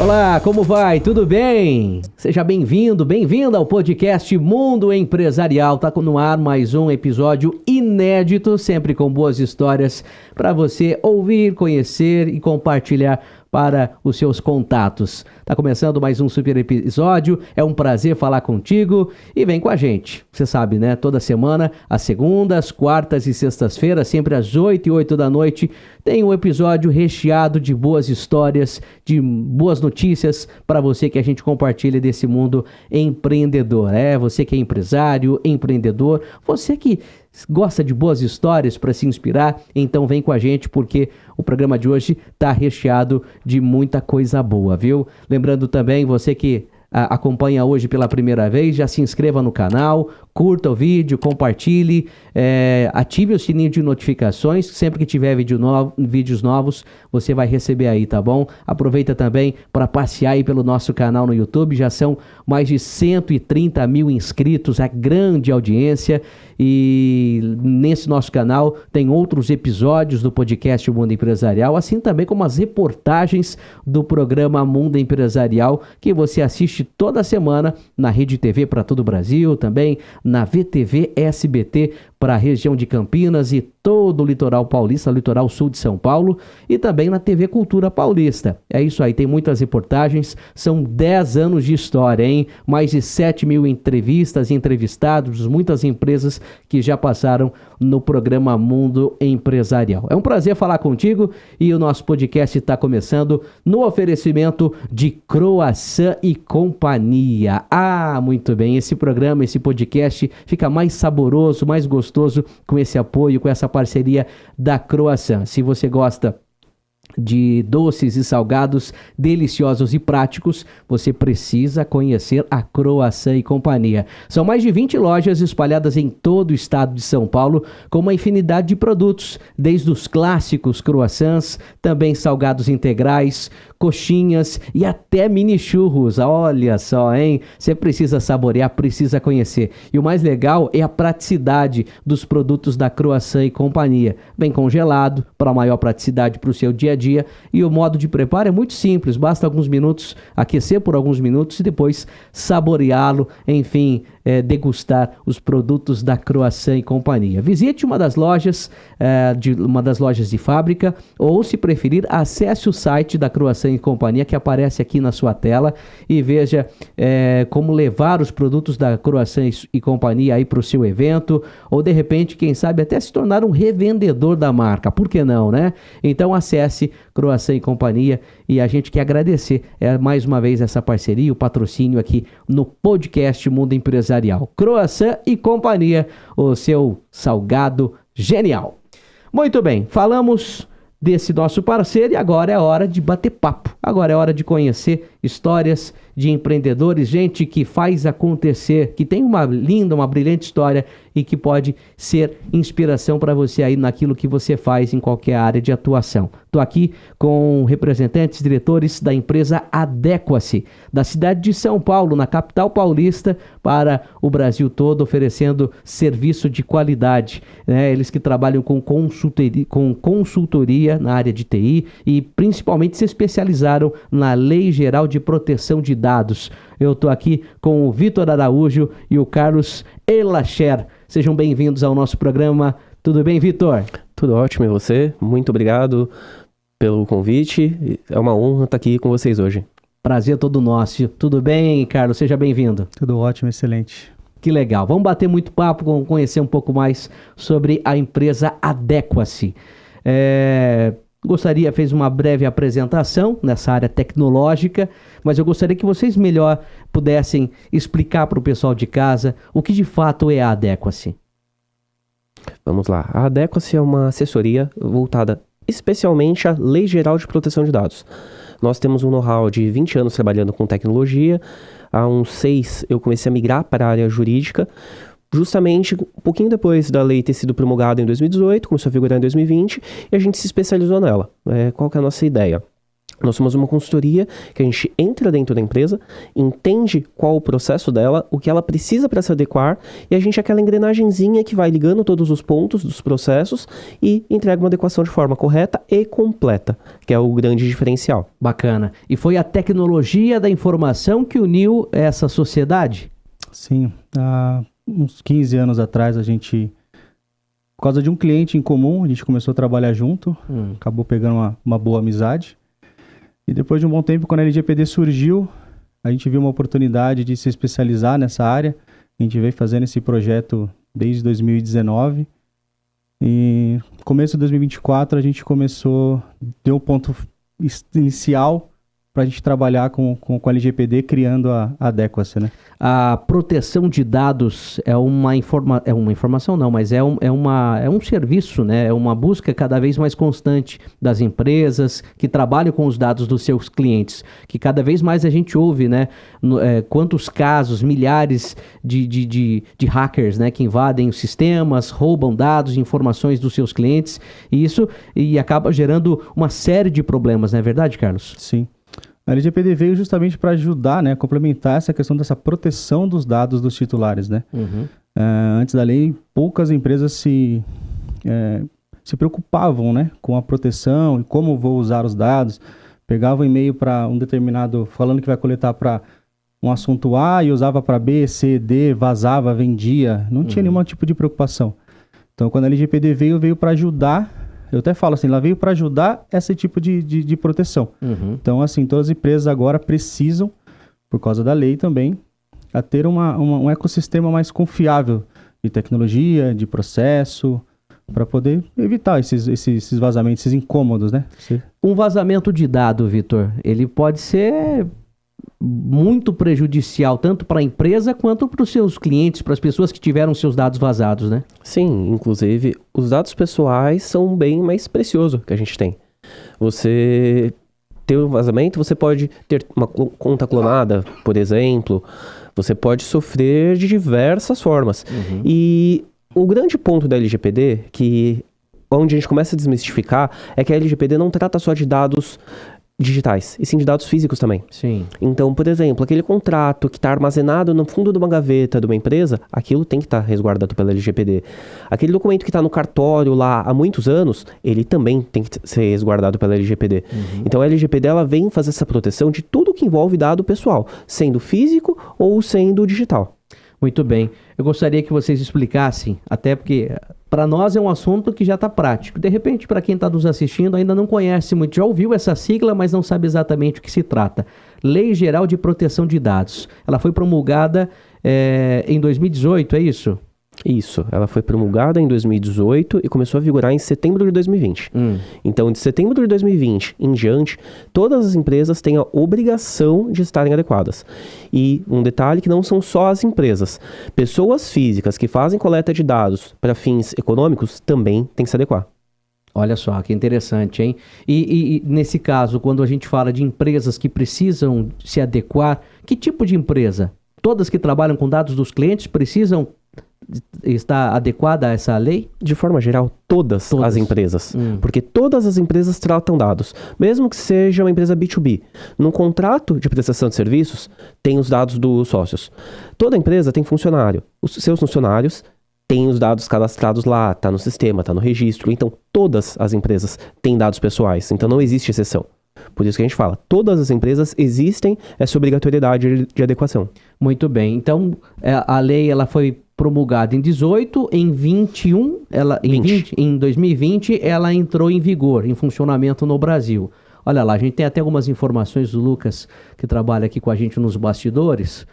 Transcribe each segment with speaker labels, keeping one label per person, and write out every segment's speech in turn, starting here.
Speaker 1: Olá, como vai? Tudo bem? Seja bem-vindo, bem-vinda ao podcast Mundo Empresarial. Tá no ar mais um episódio inédito, sempre com boas histórias para você ouvir, conhecer e compartilhar para os seus contatos. Tá começando mais um super episódio, é um prazer falar contigo e vem com a gente. Você sabe, né? Toda semana, às segundas, quartas e sextas-feiras, sempre às 8h08 da noite, tem um episódio recheado de boas histórias, de boas notícias para você que a gente compartilha desse mundo empreendedor. Você que é empresário, empreendedor, você que gosta de boas histórias para se inspirar, então vem com a gente porque o programa de hoje está recheado de muita coisa boa, viu? Lembrando também, você que acompanha hoje pela primeira vez, já se inscreva no canal, curta o vídeo, compartilhe, ative o sininho de notificações, sempre que tiver vídeos novos, você vai receber aí, tá bom? Aproveita também para passear aí pelo nosso canal no YouTube, já são mais de 130 mil inscritos, a grande audiência, e nesse nosso canal tem outros episódios do podcast Mundo Empresarial, assim também como as reportagens do programa Mundo Empresarial, que você assiste toda semana na Rede TV para todo o Brasil, também na VTV SBT para a região de Campinas e todo o litoral paulista, litoral sul de São Paulo, e também na TV Cultura Paulista. É isso aí, tem muitas reportagens, são 10 anos de história, hein? Mais de 7 mil entrevistas e entrevistados, muitas empresas que já passaram no programa Mundo Empresarial. É um prazer falar contigo e o nosso podcast está começando no oferecimento de Croissant e Companhia. Muito bem, esse programa, esse podcast fica mais saboroso, mais gostoso com esse apoio, com essa parceria da Croissant. Se você gosta de doces e salgados deliciosos e práticos, você precisa conhecer a Croissant e Companhia. São mais de 20 lojas espalhadas em todo o estado de São Paulo, com uma infinidade de produtos, desde os clássicos croissants, também salgados integrais, coxinhas e até mini churros. Olha só, hein? Você precisa saborear, precisa conhecer. E o mais legal é a praticidade dos produtos da Croissant e Companhia. Bem congelado, para maior praticidade para o seu dia a dia. E o modo de preparo é muito simples, basta alguns minutos, aquecer por alguns minutos e depois saboreá-lo, enfim, degustar os produtos da Croissant e Companhia. Visite uma das lojas de fábrica ou, se preferir, acesse o site da Croissant e Companhia que aparece aqui na sua tela e veja como levar os produtos da Croissant e Companhia aí para o seu evento ou, de repente, quem sabe até se tornar um revendedor da marca. Por que não, né? Então acesse Croissant e Companhia e a gente quer agradecer mais uma vez essa parceria, o patrocínio aqui no podcast Mundo Empresarial. Croissant e Companhia, o seu salgado genial. Muito bem, falamos desse nosso parceiro e agora é hora de bater papo. Agora é hora de conhecer histórias de empreendedores, gente que faz acontecer, que tem uma linda, uma brilhante história e que pode ser inspiração para você aí naquilo que você faz em qualquer área de atuação. Estou aqui com representantes, diretores da empresa Adequacy, da cidade de São Paulo, na capital paulista, para o Brasil todo, oferecendo serviço de qualidade. Eles que trabalham com consultoria na área de TI e principalmente se especializaram na Lei Geral de Proteção de Dados. Eu estou aqui com o Vitor Araújo e o Carlos Elacher. Sejam bem-vindos ao nosso programa. Tudo bem, Vitor?
Speaker 2: Tudo ótimo, e você? Muito obrigado pelo convite. É uma honra estar aqui com vocês hoje.
Speaker 1: Prazer todo nosso. Tudo bem, Carlos? Seja bem-vindo.
Speaker 3: Tudo ótimo, excelente.
Speaker 1: Que legal. Vamos bater muito papo, conhecer um pouco mais sobre a empresa Adequacy. Fez uma breve apresentação nessa área tecnológica, mas eu gostaria que vocês melhor pudessem explicar para o pessoal de casa o que de fato é a Adequacy.
Speaker 2: Vamos lá. A Adequacy é uma assessoria voltada especialmente à Lei Geral de Proteção de Dados. Nós temos um know-how de 20 anos trabalhando com tecnologia. Há uns 6 eu comecei a migrar para a área jurídica, justamente um pouquinho depois da lei ter sido promulgada em 2018, começou a vigorar em 2020, e a gente se especializou nela. Qual que é a nossa ideia? Nós somos uma consultoria que a gente entra dentro da empresa, entende qual o processo dela, o que ela precisa para se adequar, e a gente é aquela engrenagenzinha que vai ligando todos os pontos dos processos e entrega uma adequação de forma correta e completa, que é o grande diferencial.
Speaker 1: Bacana. E foi a tecnologia da informação que uniu essa sociedade?
Speaker 3: Sim. Há uns 15 anos atrás, a gente, por causa de um cliente em comum, a gente começou a trabalhar junto, acabou pegando uma boa amizade. E depois de um bom tempo, quando a LGPD surgiu, a gente viu uma oportunidade de se especializar nessa área. A gente veio fazendo esse projeto desde 2019. E no começo de 2024, a gente deu um ponto inicial para a gente trabalhar com a LGPD, criando a Adequacy, né?
Speaker 1: A proteção de dados é uma informação, não, mas é um serviço, né? É uma busca cada vez mais constante das empresas que trabalham com os dados dos seus clientes, que cada vez mais a gente ouve, né? Quantos casos, milhares de hackers, né? Que invadem os sistemas, roubam dados, informações dos seus clientes, e acaba gerando uma série de problemas, não é verdade, Carlos?
Speaker 3: Sim. A LGPD veio justamente para ajudar, né, complementar essa questão dessa proteção dos dados dos titulares, né? Antes da lei, poucas empresas se preocupavam, né, com a proteção e como vou usar os dados. Pegava um e-mail para um determinado, falando que vai coletar para um assunto A e usava para B, C, D, vazava, vendia. Não tinha nenhum tipo de preocupação. Então, quando a LGPD veio para ajudar. Eu até falo assim, ela veio para ajudar esse tipo de proteção. Então, assim, todas as empresas agora precisam, por causa da lei também, a ter um ecossistema mais confiável de tecnologia, de processo, para poder evitar esses vazamentos, esses incômodos, né?
Speaker 1: Um vazamento de dado, Vitor, ele pode ser muito prejudicial tanto para a empresa quanto para os seus clientes, para as pessoas que tiveram seus dados vazados, né?
Speaker 2: Sim, inclusive os dados pessoais são um bem mais precioso que a gente tem. Você ter um vazamento, você pode ter uma conta clonada, por exemplo, você pode sofrer de diversas formas. E o grande ponto da LGPD, onde a gente começa a desmistificar, é que a LGPD não trata só de dados digitais, e sim de dados físicos também.
Speaker 1: Sim.
Speaker 2: Então, por exemplo, aquele contrato que está armazenado no fundo de uma gaveta de uma empresa, aquilo tem que estar resguardado pela LGPD. Aquele documento que está no cartório lá há muitos anos, ele também tem que ser resguardado pela LGPD. Então, a LGPD ela vem fazer essa proteção de tudo que envolve dado pessoal, sendo físico ou sendo digital.
Speaker 1: Muito bem. Eu gostaria que vocês explicassem, até porque para nós é um assunto que já está prático. De repente, para quem está nos assistindo, ainda não conhece muito, já ouviu essa sigla, mas não sabe exatamente o que se trata. Lei Geral de Proteção de Dados. Ela foi promulgada em 2018, é isso?
Speaker 2: Isso, ela foi promulgada em 2018 e começou a vigorar em setembro de 2020. Então, de setembro de 2020 em diante, todas as empresas têm a obrigação de estarem adequadas. E um detalhe que não são só as empresas. Pessoas físicas que fazem coleta de dados para fins econômicos também têm que se adequar.
Speaker 1: Olha só, que interessante, hein? E nesse caso, quando a gente fala de empresas que precisam se adequar, que tipo de empresa? Todas que trabalham com dados dos clientes precisam estar adequada a essa lei?
Speaker 2: De forma geral, todas as empresas. Porque todas as empresas tratam dados. Mesmo que seja uma empresa B2B. Num contrato de prestação de serviços, tem os dados dos sócios. Toda empresa tem funcionário. Os seus funcionários têm os dados cadastrados lá, tá no sistema, tá no registro. Então, todas as empresas têm dados pessoais. Então, não existe exceção. Por isso que a gente fala, todas as empresas existem essa obrigatoriedade de adequação.
Speaker 1: Muito bem. Então, a lei ela foi promulgada em 18, em 21, em 2020, ela entrou em vigor, em funcionamento no Brasil. Olha lá, a gente tem até algumas informações do Lucas, que trabalha aqui com a gente nos bastidores,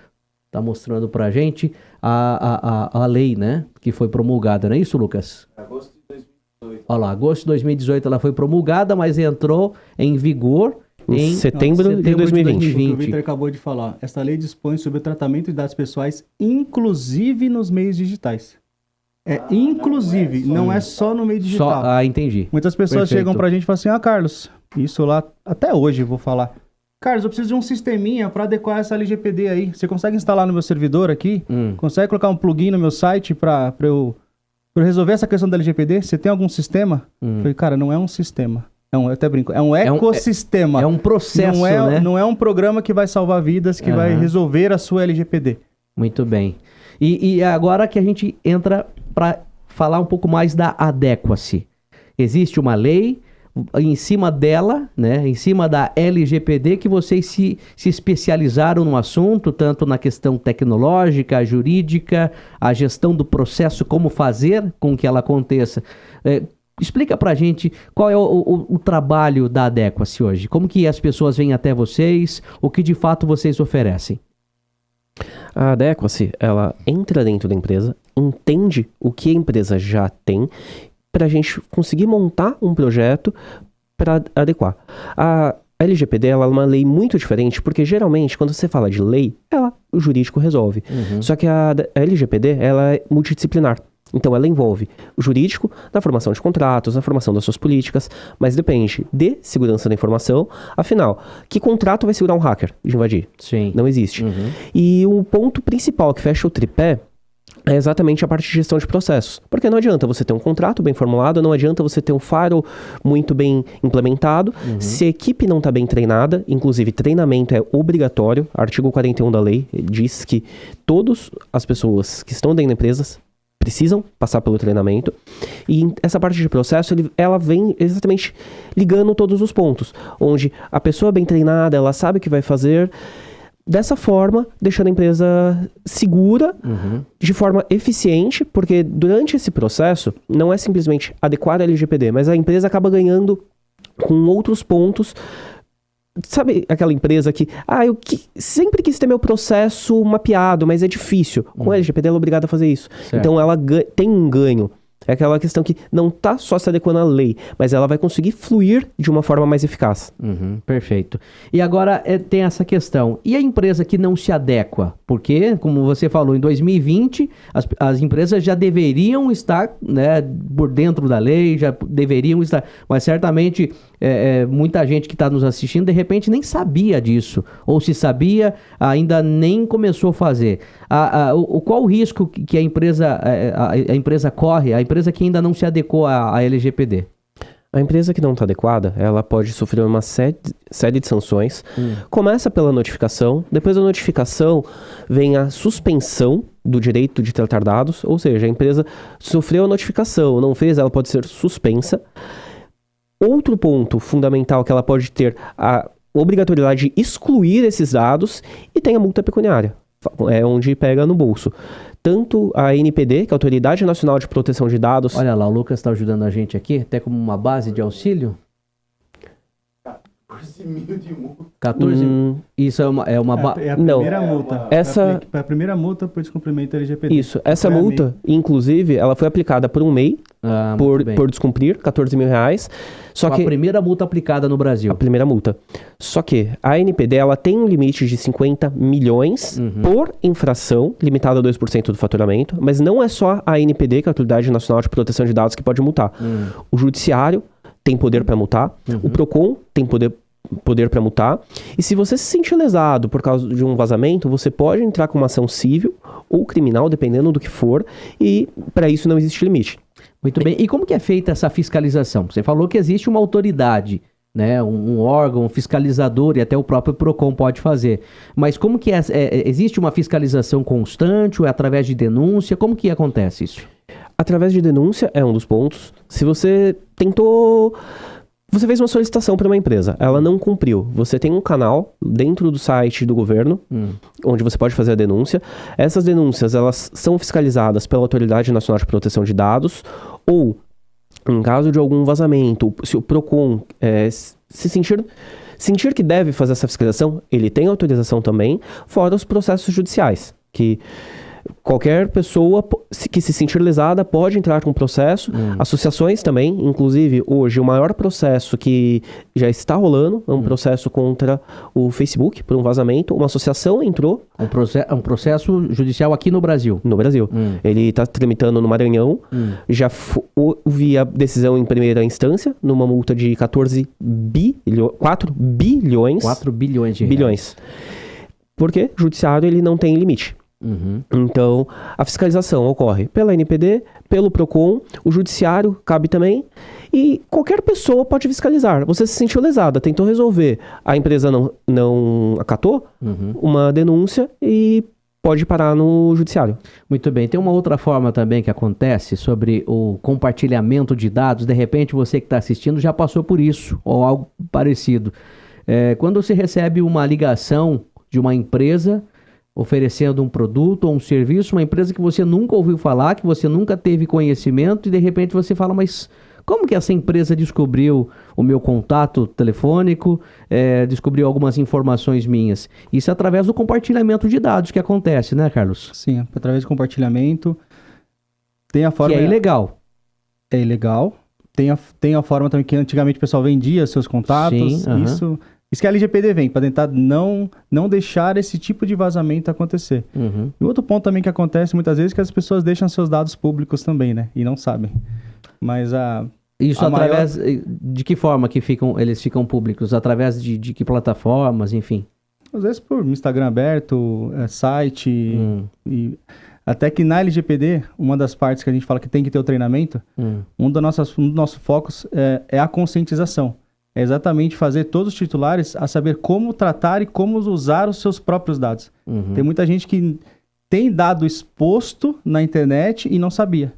Speaker 1: está mostrando pra gente a lei, né, que foi promulgada, não é isso, Lucas?
Speaker 3: Agosto de 2018.
Speaker 1: Olha lá, agosto de 2018 ela foi promulgada, mas entrou em vigor em
Speaker 2: setembro de 2020.
Speaker 3: O que o Vitor acabou de falar. Esta lei dispõe sobre o tratamento de dados pessoais, inclusive nos meios digitais. Inclusive, não é só no meio digital.
Speaker 1: Entendi.
Speaker 3: Muitas pessoas chegam pra gente e falam assim, Carlos, isso lá, até hoje eu vou falar. Carlos, eu preciso de um sisteminha para adequar essa LGPD aí. Você consegue instalar no meu servidor aqui? Consegue colocar um plugin no meu site para eu resolver essa questão da LGPD? Você tem algum sistema? Eu falei, cara, não é um sistema. Eu até brinco, é um ecossistema.
Speaker 1: É um processo, né?
Speaker 3: Não é um programa que vai salvar vidas, que vai resolver a sua LGPD.
Speaker 1: Muito bem. E agora que a gente entra para falar um pouco mais da adequacy. Existe uma lei, em cima dela, né, em cima da LGPD, que vocês se especializaram no assunto, tanto na questão tecnológica, jurídica, a gestão do processo, como fazer com que ela aconteça. Explica pra gente qual é o trabalho da Adequacy hoje. Como que as pessoas vêm até vocês, o que de fato vocês oferecem?
Speaker 2: A Adequacy, ela entra dentro da empresa, entende o que a empresa já tem, para a gente conseguir montar um projeto para adequar. A LGPD ela é uma lei muito diferente, porque geralmente quando você fala de lei, o jurídico resolve. Só que a LGPD ela é multidisciplinar. Então ela envolve o jurídico na formação de contratos, na formação das suas políticas, mas depende de segurança da informação. Afinal, que contrato vai segurar um hacker de invadir?
Speaker 1: Sim.
Speaker 2: Não existe. E o ponto principal que fecha o tripé é exatamente a parte de gestão de processos. Porque não adianta você ter um contrato bem formulado, não adianta você ter um firewall muito bem implementado, se a equipe não está bem treinada, inclusive treinamento é obrigatório, artigo 41 da lei diz que todas as pessoas que estão dentro da empresa precisam passar pelo treinamento, e essa parte de processo, ela vem exatamente ligando todos os pontos, onde a pessoa bem treinada, ela sabe o que vai fazer, dessa forma, deixando a empresa segura, de forma eficiente, porque durante esse processo, não é simplesmente adequar a LGPD, mas a empresa acaba ganhando com outros pontos. Sabe aquela empresa que, eu sempre quis ter meu processo mapeado, mas é difícil. Com a LGPD ela é obrigada a fazer isso.
Speaker 1: Certo.
Speaker 2: Então ela tem um ganho. É aquela questão que não está só se adequando à lei, mas ela vai conseguir fluir de uma forma mais eficaz.
Speaker 1: Perfeito. E agora tem essa questão. E a empresa que não se adequa? Porque, como você falou, em 2020, as empresas já deveriam estar, né, por dentro da lei, já deveriam estar. Mas certamente muita gente que está nos assistindo, de repente, nem sabia disso. Ou se sabia, ainda nem começou a fazer. Qual o risco que a empresa corre, a empresa que ainda não se adequou à LGPD?
Speaker 2: A empresa que não está adequada, ela pode sofrer uma série de sanções. Começa pela notificação, depois da notificação vem a suspensão do direito de tratar dados, ou seja, a empresa sofreu a notificação, não fez, ela pode ser suspensa. Outro ponto fundamental que ela pode ter a obrigatoriedade de excluir esses dados, e tem a multa pecuniária. É onde pega no bolso. Tanto a ANPD, que é a Autoridade Nacional de Proteção de Dados...
Speaker 1: Olha lá, o Lucas está ajudando a gente aqui, até como uma base de auxílio.
Speaker 3: 14 mil de multa.
Speaker 1: 14? Isso é uma...
Speaker 3: É a primeira multa.
Speaker 2: Essa...
Speaker 3: É a primeira multa por descumprimento LGPD.
Speaker 2: Isso. Essa multa, inclusive, ela foi aplicada por um MEI, por descumprir, R$14 mil. Só que
Speaker 1: a primeira multa aplicada no Brasil.
Speaker 2: A primeira multa. Só que a ANPD, ela tem um limite de 50 milhões por infração, limitado a 2% do faturamento, mas não é só a ANPD, que é a Autoridade Nacional de Proteção de Dados, que pode multar. O Judiciário tem poder para multar, o PROCON tem poder para multar, e se você se sentir lesado por causa de um vazamento, você pode entrar com uma ação civil ou criminal, dependendo do que for, e para isso não existe limite.
Speaker 1: Muito bem. E como que é feita essa fiscalização? Você falou que existe uma autoridade, né, um órgão fiscalizador, e até o próprio PROCON pode fazer. Mas como que existe uma fiscalização constante ou é através de denúncia? Como que acontece isso?
Speaker 2: Através de denúncia é um dos pontos. Se você você fez uma solicitação para uma empresa, ela não cumpriu. Você tem um canal dentro do site do governo, onde você pode fazer a denúncia. Essas denúncias, elas são fiscalizadas pela Autoridade Nacional de Proteção de Dados, ou, em caso de algum vazamento, se o PROCON se sentir que deve fazer essa fiscalização, ele tem autorização também, fora os processos judiciais, que qualquer pessoa que se sentir lesada pode entrar com processo. Associações também, inclusive hoje o maior processo que já está rolando é um processo contra o Facebook por um vazamento. Uma associação entrou.
Speaker 1: Um processo judicial aqui no Brasil?
Speaker 2: No Brasil. Ele está tramitando no Maranhão. Já houve a decisão em primeira instância, numa multa de 4 bilhões.
Speaker 1: 4 bilhões de reais.
Speaker 2: Porque o judiciário ele não tem limite.
Speaker 1: Uhum.
Speaker 2: Então, a fiscalização ocorre pela NPD, pelo PROCON, o judiciário cabe também, e qualquer pessoa pode fiscalizar. Você se sentiu lesada, tentou resolver, a empresa não acatou, uma denúncia e pode parar no judiciário.
Speaker 1: Muito bem. Tem uma outra forma também que acontece sobre o compartilhamento de dados. De repente, você que está assistindo já passou por isso, ou algo parecido. Quando você recebe uma ligação de uma empresa oferecendo um produto ou um serviço, uma empresa que você nunca ouviu falar, que você nunca teve conhecimento, e de repente você fala, mas como que essa empresa descobriu o meu contato telefônico, descobriu algumas informações minhas? Isso é através do compartilhamento de dados que acontece, né, Carlos?
Speaker 3: Sim, através do compartilhamento. Tem a forma...
Speaker 1: Que é ilegal.
Speaker 3: É ilegal. Tem a forma também que antigamente o pessoal vendia seus contatos. Sim, Isso que a LGPD vem, para tentar não deixar esse tipo de vazamento acontecer. E outro ponto também que acontece muitas vezes é que as pessoas deixam seus dados públicos também, né? E não sabem. Mas
Speaker 1: Isso através de que forma que eles ficam públicos? Através de que plataformas, enfim?
Speaker 3: Às vezes por Instagram aberto, site. E até que na LGPD, uma das partes que a gente fala que tem que ter o treinamento, um dos nossos focos é a conscientização. É exatamente fazer todos os titulares a saber como tratar e como usar os seus próprios dados. Tem muita gente que tem dado exposto na internet e não sabia.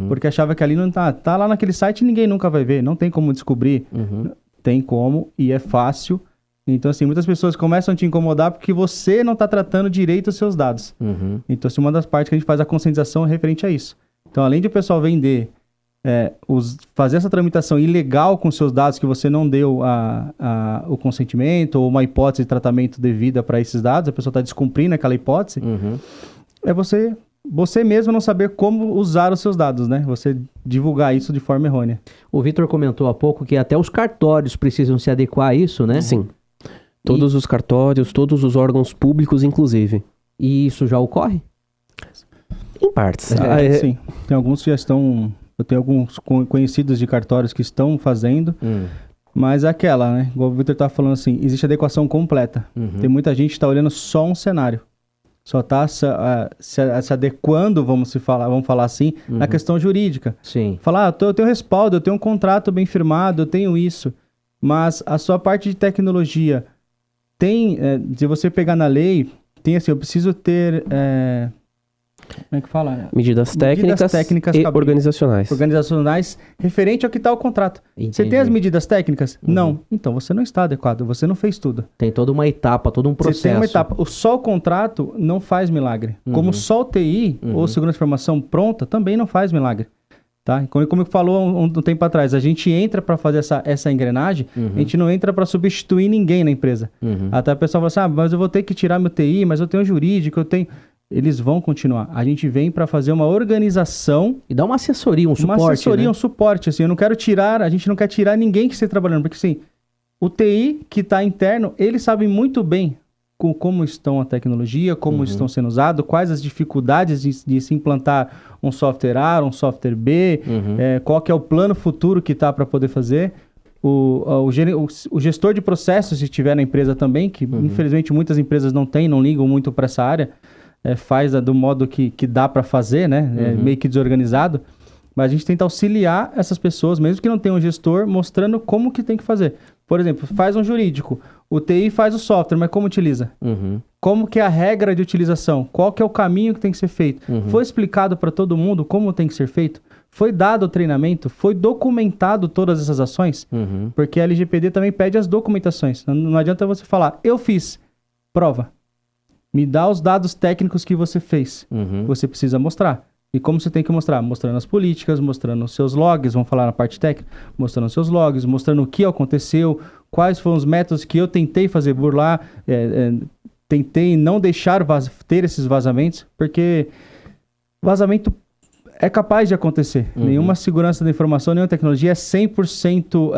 Speaker 3: Porque achava que ali não tá lá naquele site e ninguém nunca vai ver. Não tem como descobrir. Tem como e é fácil. Então, assim, muitas pessoas começam a te incomodar porque você não está tratando direito os seus dados. Então, assim, uma das partes que a gente faz a conscientização é referente a isso. Então, além de o pessoal vender... fazer essa tramitação ilegal com seus dados que você não deu o consentimento ou uma hipótese de tratamento devida para esses dados, a pessoa está descumprindo aquela hipótese, é você mesmo não saber como usar os seus dados, né? Você divulgar isso de forma errônea.
Speaker 1: O Vitor comentou há pouco que até os cartórios precisam se adequar a isso, né?
Speaker 2: Sim. Todos os cartórios, todos os órgãos públicos, inclusive.
Speaker 1: E isso já ocorre?
Speaker 2: Em partes.
Speaker 3: Sim. Tem alguns que já estão... Eu tenho alguns conhecidos de cartórios que estão fazendo, mas é aquela, né? Igual o Vitor tá falando assim, existe adequação completa. Tem muita gente que está olhando só um cenário. Só está se adequando, vamos falar assim, na questão jurídica.
Speaker 1: Sim.
Speaker 3: Falar, eu tenho respaldo, eu tenho um contrato bem firmado, eu tenho isso. Mas a sua parte de tecnologia tem, se você pegar na lei, tem assim, eu preciso ter... como é que fala?
Speaker 2: Medidas técnicas e organizacionais.
Speaker 3: Organizacionais referente ao que está o contrato.
Speaker 1: Entendi.
Speaker 3: Você tem as medidas técnicas? Não. Então você não está adequado, você não fez tudo.
Speaker 1: Tem toda uma etapa, todo um processo.
Speaker 3: Você tem uma etapa. Só o contrato não faz milagre. Como só o TI, ou segurança de informação pronta, também não faz milagre. Tá? Como eu falou um tempo atrás, a gente entra para fazer essa engrenagem, a gente não entra para substituir ninguém na empresa. Até a pessoa fala assim, mas eu vou ter que tirar meu TI, mas eu tenho jurídico, eu tenho... Eles vão continuar. A gente vem para fazer uma organização...
Speaker 1: E dar uma assessoria, um suporte,
Speaker 3: uma assessoria,
Speaker 1: né?
Speaker 3: Um suporte, assim. Eu não quero tirar... A gente não quer tirar ninguém que esteja trabalhando. Porque, assim, o TI que está interno, eles sabem muito bem como estão a tecnologia, como estão sendo usados, quais as dificuldades de se implantar um software A, um software B, qual que é o plano futuro que está para poder fazer. O gestor de processos, se estiver na empresa também, que infelizmente muitas empresas não têm, não ligam muito para essa área, faz do modo que dá para fazer, né? Meio que desorganizado. Mas a gente tenta auxiliar essas pessoas, mesmo que não tenham um gestor, mostrando como que tem que fazer. Por exemplo, faz um jurídico. O TI faz o software, mas como utiliza? Como que é a regra de utilização? Qual que é o caminho que tem que ser feito? Foi explicado para todo mundo como tem que ser feito? Foi dado o treinamento? Foi documentado todas essas ações? Porque a LGPD também pede as documentações. Não adianta você falar, eu fiz. Prova. Me dá os dados técnicos que você fez. Você precisa mostrar. E como você tem que mostrar? Mostrando as políticas, mostrando os seus logs, vamos falar na parte técnica, mostrando os seus logs, mostrando o que aconteceu, quais foram os métodos que eu tentei fazer burlar, tentei não deixar ter esses vazamentos, porque vazamento é capaz de acontecer. Nenhuma segurança da informação, nenhuma tecnologia é 100%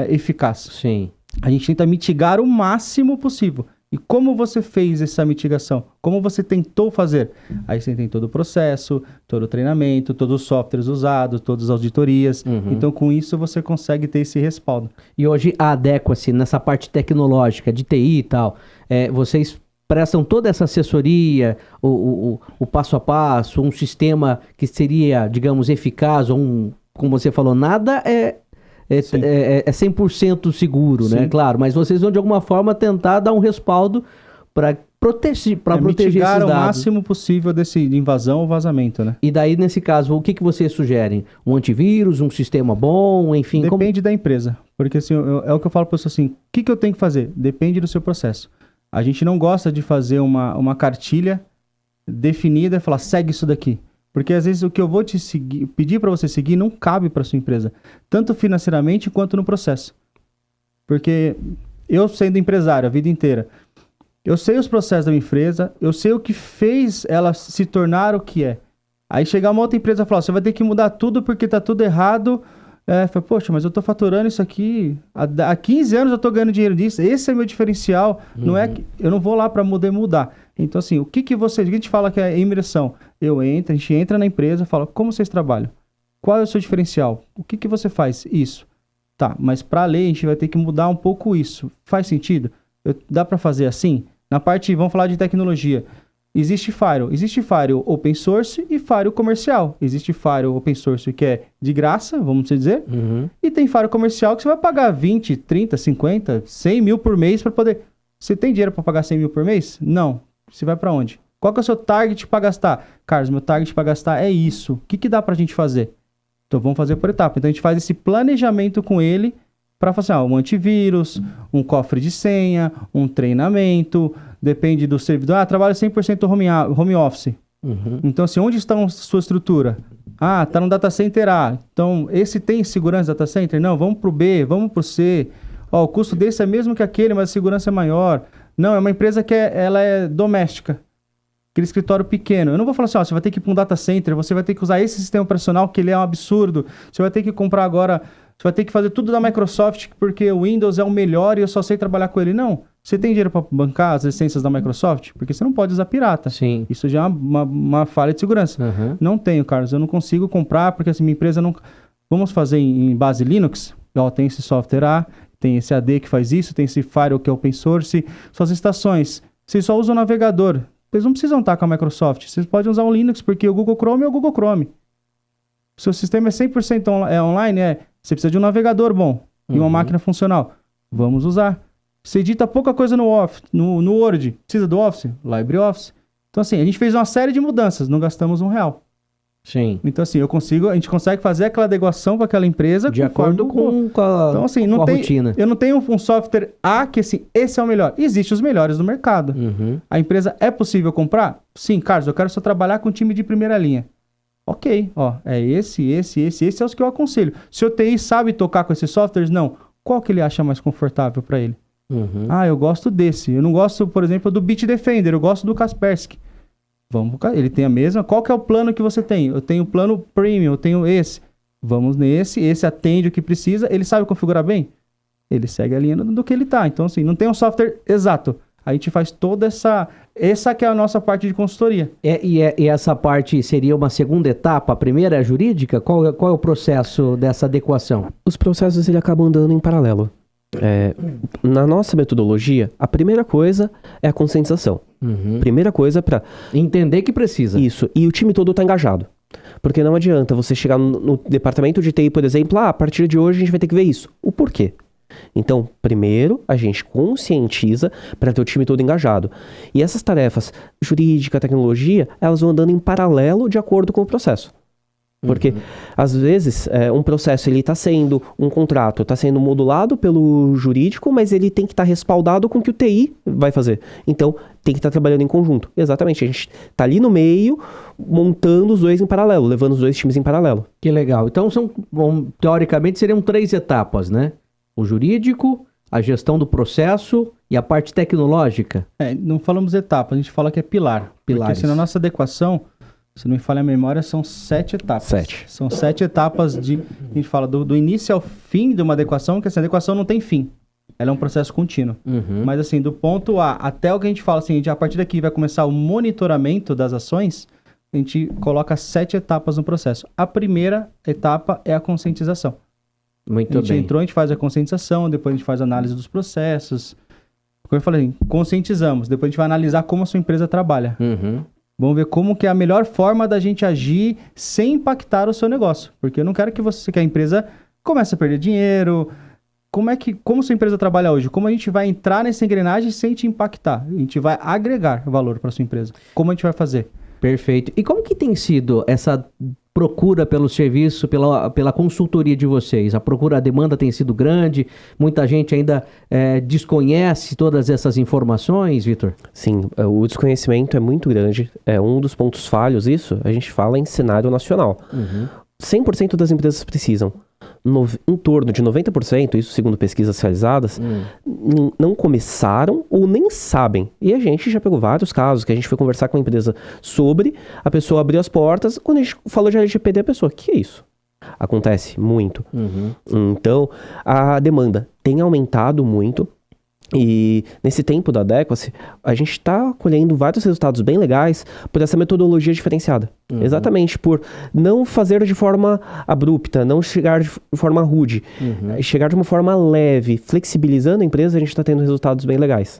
Speaker 3: eficaz.
Speaker 1: Sim.
Speaker 3: A gente tenta mitigar o máximo possível. E como você fez essa mitigação? Como você tentou fazer? Aí você tem todo o processo, todo o treinamento, todos os softwares usados, todas as auditorias. Então, com isso, você consegue ter esse respaldo.
Speaker 1: E hoje a Adequacy, nessa parte tecnológica, de TI e tal, vocês prestam toda essa assessoria, o passo a passo, um sistema que seria, digamos, eficaz, ou como você falou, nada é 100% seguro, né? Claro, mas vocês vão de alguma forma tentar dar um respaldo para proteger
Speaker 3: mitigar
Speaker 1: esses
Speaker 3: o
Speaker 1: dados.
Speaker 3: máximo possível de invasão ou vazamento, né?
Speaker 1: E daí, nesse caso, o que vocês sugerem? Um antivírus, um sistema bom, enfim?
Speaker 3: Depende da empresa. Porque assim, é o que eu falo para você assim, o que eu tenho que fazer? Depende do seu processo. A gente não gosta de fazer uma cartilha definida e falar, segue isso daqui. Porque às vezes o que eu vou te pedir para você seguir não cabe para sua empresa. Tanto financeiramente quanto no processo. Porque eu sendo empresário a vida inteira, eu sei os processos da minha empresa, eu sei o que fez ela se tornar o que é. Aí chegar uma outra empresa e falar, você vai ter que mudar tudo porque tá tudo errado. Fala, poxa, mas eu tô faturando isso aqui, há 15 anos eu tô ganhando dinheiro disso, esse é meu diferencial, não é que eu não vou lá para mudar. Então assim, o que a gente fala que é imersão? A gente entra na empresa, fala, como vocês trabalham? Qual é o seu diferencial? O que você faz? Isso. Tá, mas para a lei a gente vai ter que mudar um pouco isso. Faz sentido? Dá para fazer assim? Na parte, vamos falar de tecnologia. Existe Firewall open source e Firewall comercial. Existe Firewall open source que é de graça, vamos dizer. E tem Firewall comercial que você vai pagar 20, 30, 50, 100 mil por mês para poder... Você tem dinheiro para pagar 100 mil por mês? Não. Você vai para onde? Qual que é o seu target para gastar? Carlos, meu target para gastar é isso. O que dá para a gente fazer? Então vamos fazer por etapa. Então a gente faz esse planejamento com ele para fazer um antivírus, um cofre de senha, um treinamento, depende do servidor. Trabalho 100% home office. Então assim, onde está a sua estrutura? Está no data center A. Então esse tem segurança data center? Não, vamos para o B, vamos para o C. O custo desse é mesmo que aquele, mas a segurança é maior. Não, é uma empresa que ela é doméstica. Aquele escritório pequeno. Eu não vou falar assim, você vai ter que ir para um data center, você vai ter que usar esse sistema operacional, que ele é um absurdo. Você vai ter que comprar agora, você vai ter que fazer tudo da Microsoft, porque o Windows é o melhor e eu só sei trabalhar com ele. Não. Você tem dinheiro para bancar as licenças da Microsoft? Porque você não pode usar pirata.
Speaker 1: Sim.
Speaker 3: Isso já é uma falha de segurança. Não tenho, Carlos. Eu não consigo comprar, porque assim, minha empresa não... Vamos fazer em base Linux? Tem esse software A, tem esse AD que faz isso, tem esse Firewall que é open source. Suas estações, vocês só usam o navegador. Vocês não precisam estar com a Microsoft. Vocês podem usar o Linux, porque o Google Chrome é o Google Chrome. O seu sistema é 100% online, você precisa de um navegador bom e uma máquina funcional. Vamos usar. Você edita pouca coisa no Word. Precisa do Office? LibreOffice. Então, assim, a gente fez uma série de mudanças. Não gastamos R$1.
Speaker 1: Sim.
Speaker 3: Então, assim, a gente consegue fazer aquela adequação para aquela empresa
Speaker 1: de acordo com a,
Speaker 3: então, assim,
Speaker 1: com a rotina.
Speaker 3: Eu não tenho um software A que, assim, esse é o melhor. Existem os melhores do mercado. A empresa é possível comprar? Sim, Carlos, eu quero só trabalhar com time de primeira linha. Ok, é esse é os que eu aconselho. Se o TI sabe tocar com esses softwares, não. Qual que ele acha mais confortável para ele? Eu gosto desse. Eu não gosto, por exemplo, do Bitdefender, eu gosto do Kaspersky. Ele tem a mesma. Qual que é o plano que você tem? Eu tenho o plano premium, eu tenho esse. Vamos nesse, esse atende o que precisa. Ele sabe configurar bem? Ele segue a linha do que ele tá. Então, assim, não tem um software exato. A gente faz toda essa que é a nossa parte de consultoria.
Speaker 1: E essa parte seria uma segunda etapa? A primeira é a jurídica? Qual é o processo dessa adequação?
Speaker 2: Os processos ele acabam andando em paralelo. Na nossa metodologia, a primeira coisa é a conscientização. Primeira coisa para
Speaker 1: entender que precisa.
Speaker 2: Isso, e o time todo está engajado. Porque não adianta você chegar no departamento de TI, por exemplo, a partir de hoje a gente vai ter que ver isso. O porquê? Então, primeiro, a gente conscientiza para ter o time todo engajado. E essas tarefas, jurídica, tecnologia, elas vão andando em paralelo de acordo com o processo. Porque, às vezes, um processo, ele está sendo, um contrato está sendo modulado pelo jurídico, mas ele tem que estar respaldado com o que o TI vai fazer. Então, tem que estar trabalhando em conjunto. Exatamente, a gente está ali no meio, montando os dois em paralelo, levando os dois times em paralelo.
Speaker 1: Que legal. Então, teoricamente, seriam 3 etapas, né? O jurídico, a gestão do processo e a parte tecnológica.
Speaker 3: Não falamos etapa, a gente fala que é pilar.
Speaker 1: Pilares.
Speaker 3: Porque se na nossa adequação... Se não me falha a memória, são 7 etapas.
Speaker 2: 7.
Speaker 3: São 7 etapas a gente fala do início ao fim de uma adequação, que essa adequação não tem fim. Ela é um processo contínuo. Mas assim, do ponto A até o que a gente fala assim, a partir daqui vai começar o monitoramento das ações, a gente coloca 7 etapas no processo. A primeira etapa é a conscientização.
Speaker 1: Muito bem.
Speaker 3: A gente entrou, a gente faz a conscientização, depois a gente faz a análise dos processos. como eu falei, conscientizamos. Depois a gente vai analisar como a sua empresa trabalha.
Speaker 1: Uhum.
Speaker 3: Vamos ver como que é a melhor forma da gente agir sem impactar o seu negócio. Porque eu não quero que a empresa comece a perder dinheiro. Como sua empresa trabalha hoje? Como a gente vai entrar nessa engrenagem sem te impactar? A gente vai agregar valor para sua empresa. Como a gente vai fazer?
Speaker 1: Perfeito. E como que tem sido essa procura pelo serviço, pela consultoria de vocês? A demanda tem sido grande? Muita gente ainda desconhece todas essas informações, Vitor?
Speaker 2: Sim, o desconhecimento é muito grande. É um dos pontos falhos, isso a gente fala em cenário nacional. 100% das empresas precisam. Em torno de 90%, isso segundo pesquisas realizadas, não começaram ou nem sabem. E a gente já pegou vários casos que a gente foi conversar com a empresa sobre, a pessoa abriu as portas, quando a gente falou de LGPD, a pessoa, que é isso? Acontece muito. Então, a demanda tem aumentado muito. E nesse tempo da Adequacy, a gente está colhendo vários resultados bem legais por essa metodologia diferenciada. Exatamente, por não fazer de forma abrupta, não chegar de forma rude, chegar de uma forma leve, flexibilizando a empresa, a gente está tendo resultados bem legais.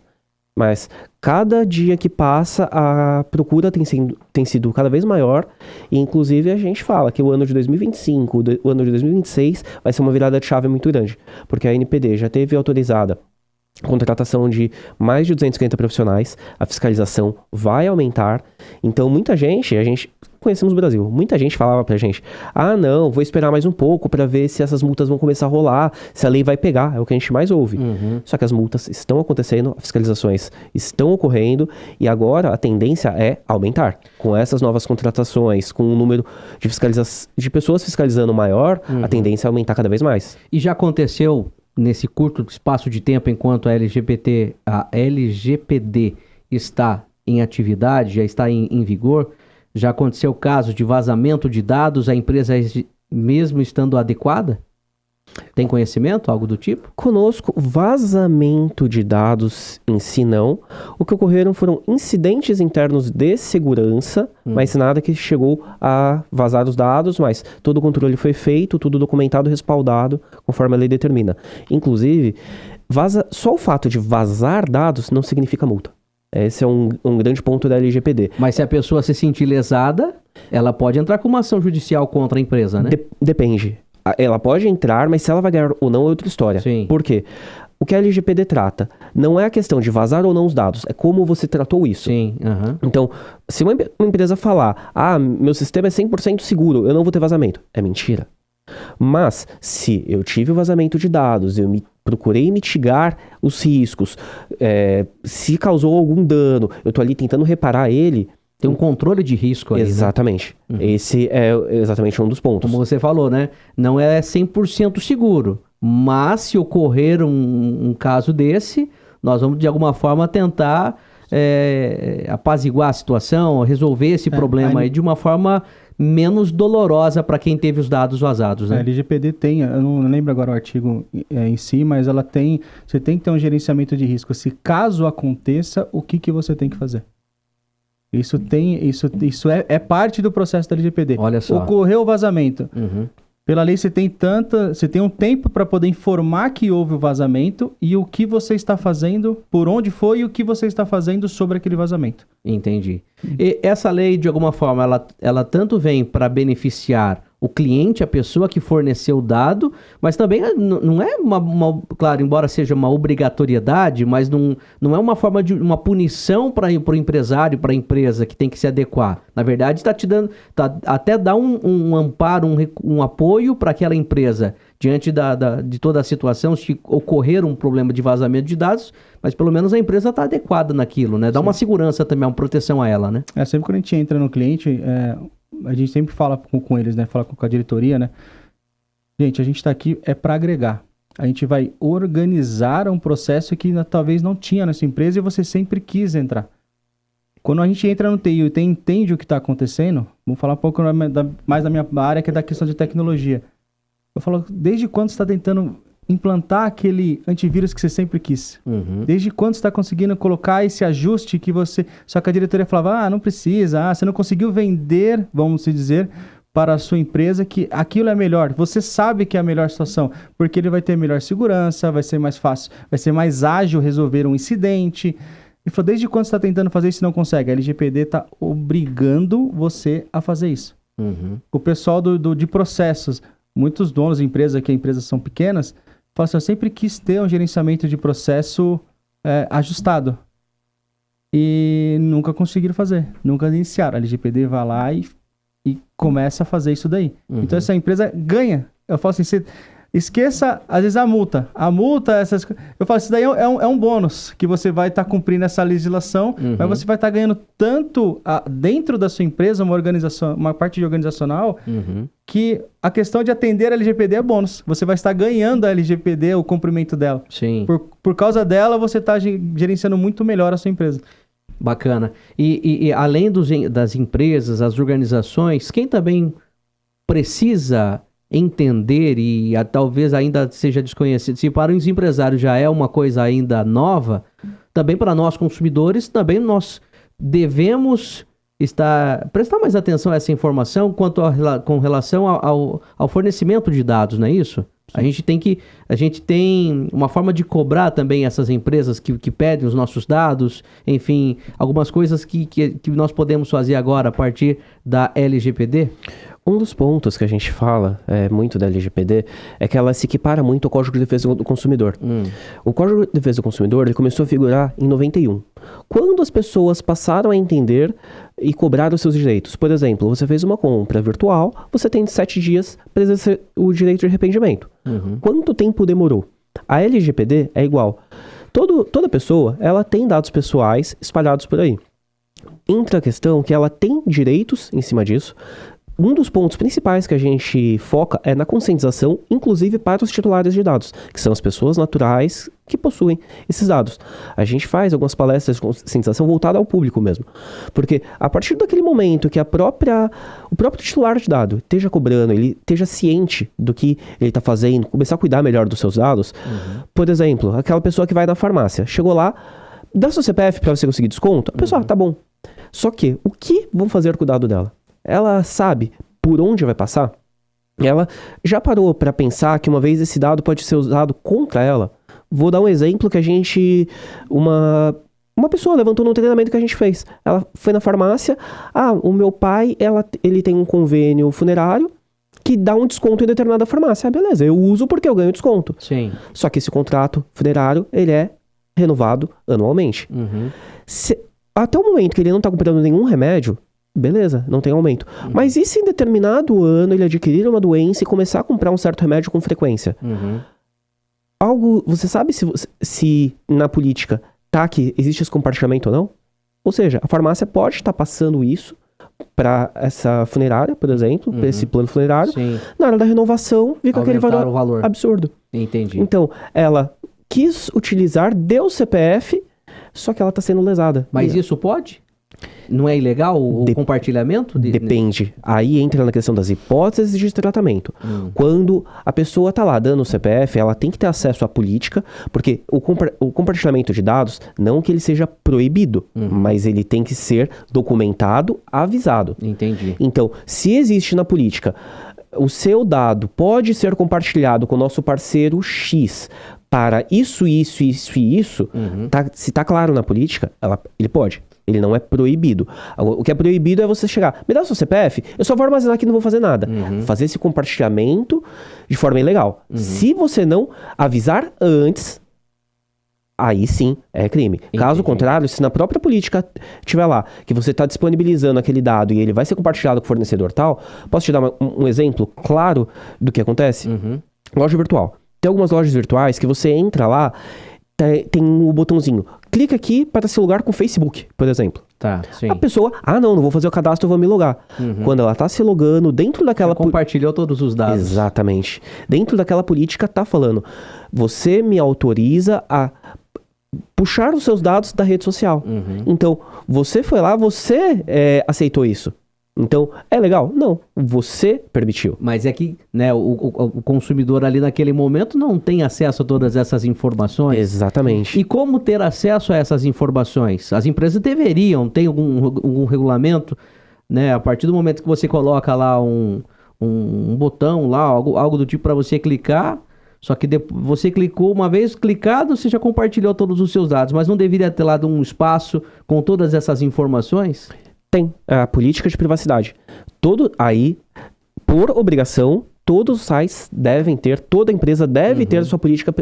Speaker 2: Mas cada dia que passa, a procura tem sido cada vez maior. E inclusive a gente fala que o ano de 2025, o ano de 2026 vai ser uma virada de chave muito grande. Porque a NPD já teve autorizada contratação de mais de 250 profissionais, a fiscalização vai aumentar. Então muita gente, a gente conhecemos o Brasil, muita gente falava pra gente, não, vou esperar mais um pouco pra ver se essas multas vão começar a rolar, se a lei vai pegar, é o que a gente mais ouve. Só que as multas estão acontecendo, as fiscalizações estão ocorrendo e agora a tendência é aumentar. Com essas novas contratações, com o número de pessoas fiscalizando maior, a tendência é aumentar cada vez mais.
Speaker 1: E já aconteceu nesse curto espaço de tempo, enquanto a LGPD está em atividade, já está em vigor, já aconteceu o caso de vazamento de dados, a empresa mesmo estando adequada? Tem conhecimento, algo do tipo?
Speaker 2: Conosco, vazamento de dados em si não. O que ocorreram foram incidentes internos de segurança, mas nada que chegou a vazar os dados, mas todo o controle foi feito, tudo documentado, respaldado, conforme a lei determina. Inclusive, só o fato de vazar dados não significa multa. Esse é um grande ponto da LGPD.
Speaker 1: Mas se a pessoa se sentir lesada, ela pode entrar com uma ação judicial contra a empresa, né?
Speaker 2: Depende. Ela pode entrar, mas se ela vai ganhar ou não é outra história.
Speaker 1: Sim.
Speaker 2: Por quê? O que a LGPD trata não é a questão de vazar ou não os dados, é como você tratou isso.
Speaker 1: Sim.
Speaker 2: Então, se uma empresa falar, meu sistema é 100% seguro, eu não vou ter vazamento, é mentira. Mas, se eu tive o vazamento de dados, eu procurei mitigar os riscos, se causou algum dano, eu estou ali tentando reparar ele.
Speaker 1: Tem um controle de risco ali,
Speaker 2: exatamente.
Speaker 1: Né?
Speaker 2: Esse é exatamente um dos pontos.
Speaker 1: Como você falou, né? Não é 100% seguro, mas se ocorrer um caso desse, nós vamos de alguma forma tentar apaziguar a situação, resolver esse problema aí de uma forma menos dolorosa para quem teve os dados vazados, né?
Speaker 3: A LGPD tem, eu não lembro agora o artigo em si, mas ela tem, você tem que ter um gerenciamento de risco. Se caso aconteça, o que você tem que fazer? Isso é parte do processo da LGPD.
Speaker 1: Olha só.
Speaker 3: Ocorreu o vazamento. Pela lei você tem um tempo para poder informar que houve o vazamento e o que você está fazendo, por onde foi e o que você está fazendo sobre aquele vazamento.
Speaker 1: Entendi. E essa lei, de alguma forma, ela tanto vem para beneficiar o cliente, a pessoa que forneceu o dado, mas também não é claro, embora seja uma obrigatoriedade, mas não é uma forma de uma punição para o empresário, para a empresa que tem que se adequar. Na verdade, está te dando, até dá um amparo, um apoio para aquela empresa diante de toda a situação, se ocorrer um problema de vazamento de dados, mas pelo menos a empresa está adequada naquilo, né? Dá uma segurança também, uma proteção a ela, né?
Speaker 3: Sempre quando a gente entra no cliente, a gente sempre fala com eles, né? Fala com a diretoria, né? Gente, a gente está aqui para agregar. A gente vai organizar um processo que talvez não tinha nessa empresa e você sempre quis entrar. Quando a gente entra no TI e entende o que está acontecendo, vamos falar um pouco mais da minha área, que é da questão de tecnologia. Eu falo, desde quando você está tentando implantar aquele antivírus que você sempre quis? Desde quando você está conseguindo colocar esse ajuste que você... Só que a diretoria falava, não precisa, você não conseguiu vender, vamos dizer, para a sua empresa que aquilo é melhor. Você sabe que é a melhor situação, porque ele vai ter melhor segurança, vai ser mais fácil, vai ser mais ágil resolver um incidente. E falou, desde quando você está tentando fazer isso e não consegue? A LGPD está obrigando você a fazer isso. O pessoal de processos, muitos donos de empresas, que as empresas são pequenas, falam assim, eu sempre quis ter um gerenciamento de processo ajustado. E nunca conseguiram fazer, nunca iniciaram. A LGPD vai lá e começa a fazer isso daí. Então essa empresa ganha. Eu falo assim, você esqueça, às vezes, a multa. A multa, essas coisas. Eu falo, isso daí é um bônus que você vai estar cumprindo essa legislação, mas você vai estar ganhando tanto dentro da sua empresa, uma parte organizacional, que a questão de atender a LGPD é bônus. Você vai estar ganhando a LGPD, o cumprimento dela.
Speaker 1: Sim.
Speaker 3: Por causa dela, você está gerenciando muito melhor a sua empresa.
Speaker 1: Bacana. E além das empresas, as organizações, quem também precisa entender e talvez ainda seja desconhecido, se para os empresários já é uma coisa ainda nova, também para nós consumidores, também nós devemos prestar mais atenção a essa informação com relação ao fornecimento de dados, não é isso? A gente tem uma forma de cobrar também essas empresas que pedem os nossos dados, enfim, algumas coisas que nós podemos fazer agora a partir da LGPD.
Speaker 2: Um dos pontos que a gente fala muito da LGPD é que ela se equipara muito ao Código de Defesa do Consumidor. O Código de Defesa do Consumidor ele começou a figurar em 91, quando as pessoas passaram a entender e cobrar os seus direitos. Por exemplo, você fez uma compra virtual, você tem 7 dias para exercer o direito de arrependimento. Quanto tempo demorou? A LGPD é igual. Toda pessoa ela tem dados pessoais espalhados por aí. Entra a questão que ela tem direitos em cima disso. Um dos pontos principais que a gente foca é na conscientização, inclusive para os titulares de dados, que são as pessoas naturais que possuem esses dados. A gente faz algumas palestras de conscientização voltada ao público mesmo. Porque a partir daquele momento que o próprio titular de dado esteja cobrando, ele esteja ciente do que ele está fazendo, começar a cuidar melhor dos seus dados, por exemplo, aquela pessoa que vai na farmácia, chegou lá, dá seu CPF para você conseguir desconto, a pessoa, tá bom. Só que, o que vão fazer com o dado dela? Ela sabe por onde vai passar? Ela já parou para pensar que uma vez esse dado pode ser usado contra ela? Vou dar um exemplo que uma pessoa levantou no treinamento que a gente fez. Ela foi na farmácia, o meu pai, ele tem um convênio funerário que dá um desconto em determinada farmácia. Beleza, eu uso porque eu ganho desconto.
Speaker 1: Sim.
Speaker 2: Só que esse contrato funerário, ele é renovado anualmente. Até o momento que ele não está comprando nenhum remédio, beleza, não tem aumento. Mas e se em determinado ano ele adquirir uma doença e começar a comprar um certo remédio com frequência? Você sabe se na política que existe esse compartilhamento ou não? Ou seja, a farmácia pode estar passando isso para essa funerária, por exemplo, para esse plano funerário.
Speaker 1: Sim.
Speaker 2: Na hora da renovação, fica aquele valor absurdo.
Speaker 1: Entendi.
Speaker 2: Então, ela quis utilizar, deu o CPF, só que ela está sendo lesada.
Speaker 1: Mas isso pode? Não é ilegal o compartilhamento?
Speaker 2: Depende. Aí entra na questão das hipóteses de tratamento. Quando a pessoa está lá dando o CPF, ela tem que ter acesso à política, porque o compartilhamento de dados, não que ele seja proibido, mas ele tem que ser documentado, avisado.
Speaker 1: Entendi.
Speaker 2: Então, se existe na política, o seu dado pode ser compartilhado com o nosso parceiro X para isso, se está claro na política, ele pode. Ele não é proibido. O que é proibido é você chegar, me dá o seu CPF, eu só vou armazenar aqui e não vou fazer nada. Fazer esse compartilhamento de forma ilegal. Se você não avisar antes, aí sim é crime. Entendi. Caso contrário, se na própria política tiver lá que você está disponibilizando aquele dado e ele vai ser compartilhado com o fornecedor tal, posso te dar um exemplo claro do que acontece? Loja virtual. Tem algumas lojas virtuais que você entra lá, tem um botãozinho, clica aqui para se logar com o Facebook, por exemplo.
Speaker 1: Tá, sim.
Speaker 2: A pessoa, não vou fazer o cadastro, eu vou me logar. Quando ela está se logando dentro daquela...
Speaker 1: Compartilhou todos os dados.
Speaker 2: Exatamente. Dentro daquela política tá falando, você me autoriza a puxar os seus dados da rede social. Então, você foi lá, você aceitou isso. Então, é legal? Não. Você permitiu.
Speaker 1: Mas é que o consumidor ali naquele momento não tem acesso a todas essas informações.
Speaker 2: Exatamente.
Speaker 1: E como ter acesso a essas informações? As empresas deveriam, tem algum regulamento né? A partir do momento que você coloca lá um botão lá, algo do tipo para você clicar, só que você clicou, uma vez clicado, você já compartilhou todos os seus dados, mas não deveria ter lá um espaço com todas essas informações?
Speaker 2: Tem a política de privacidade. Aí, por obrigação, todos os sites devem ter, toda empresa deve ter a sua política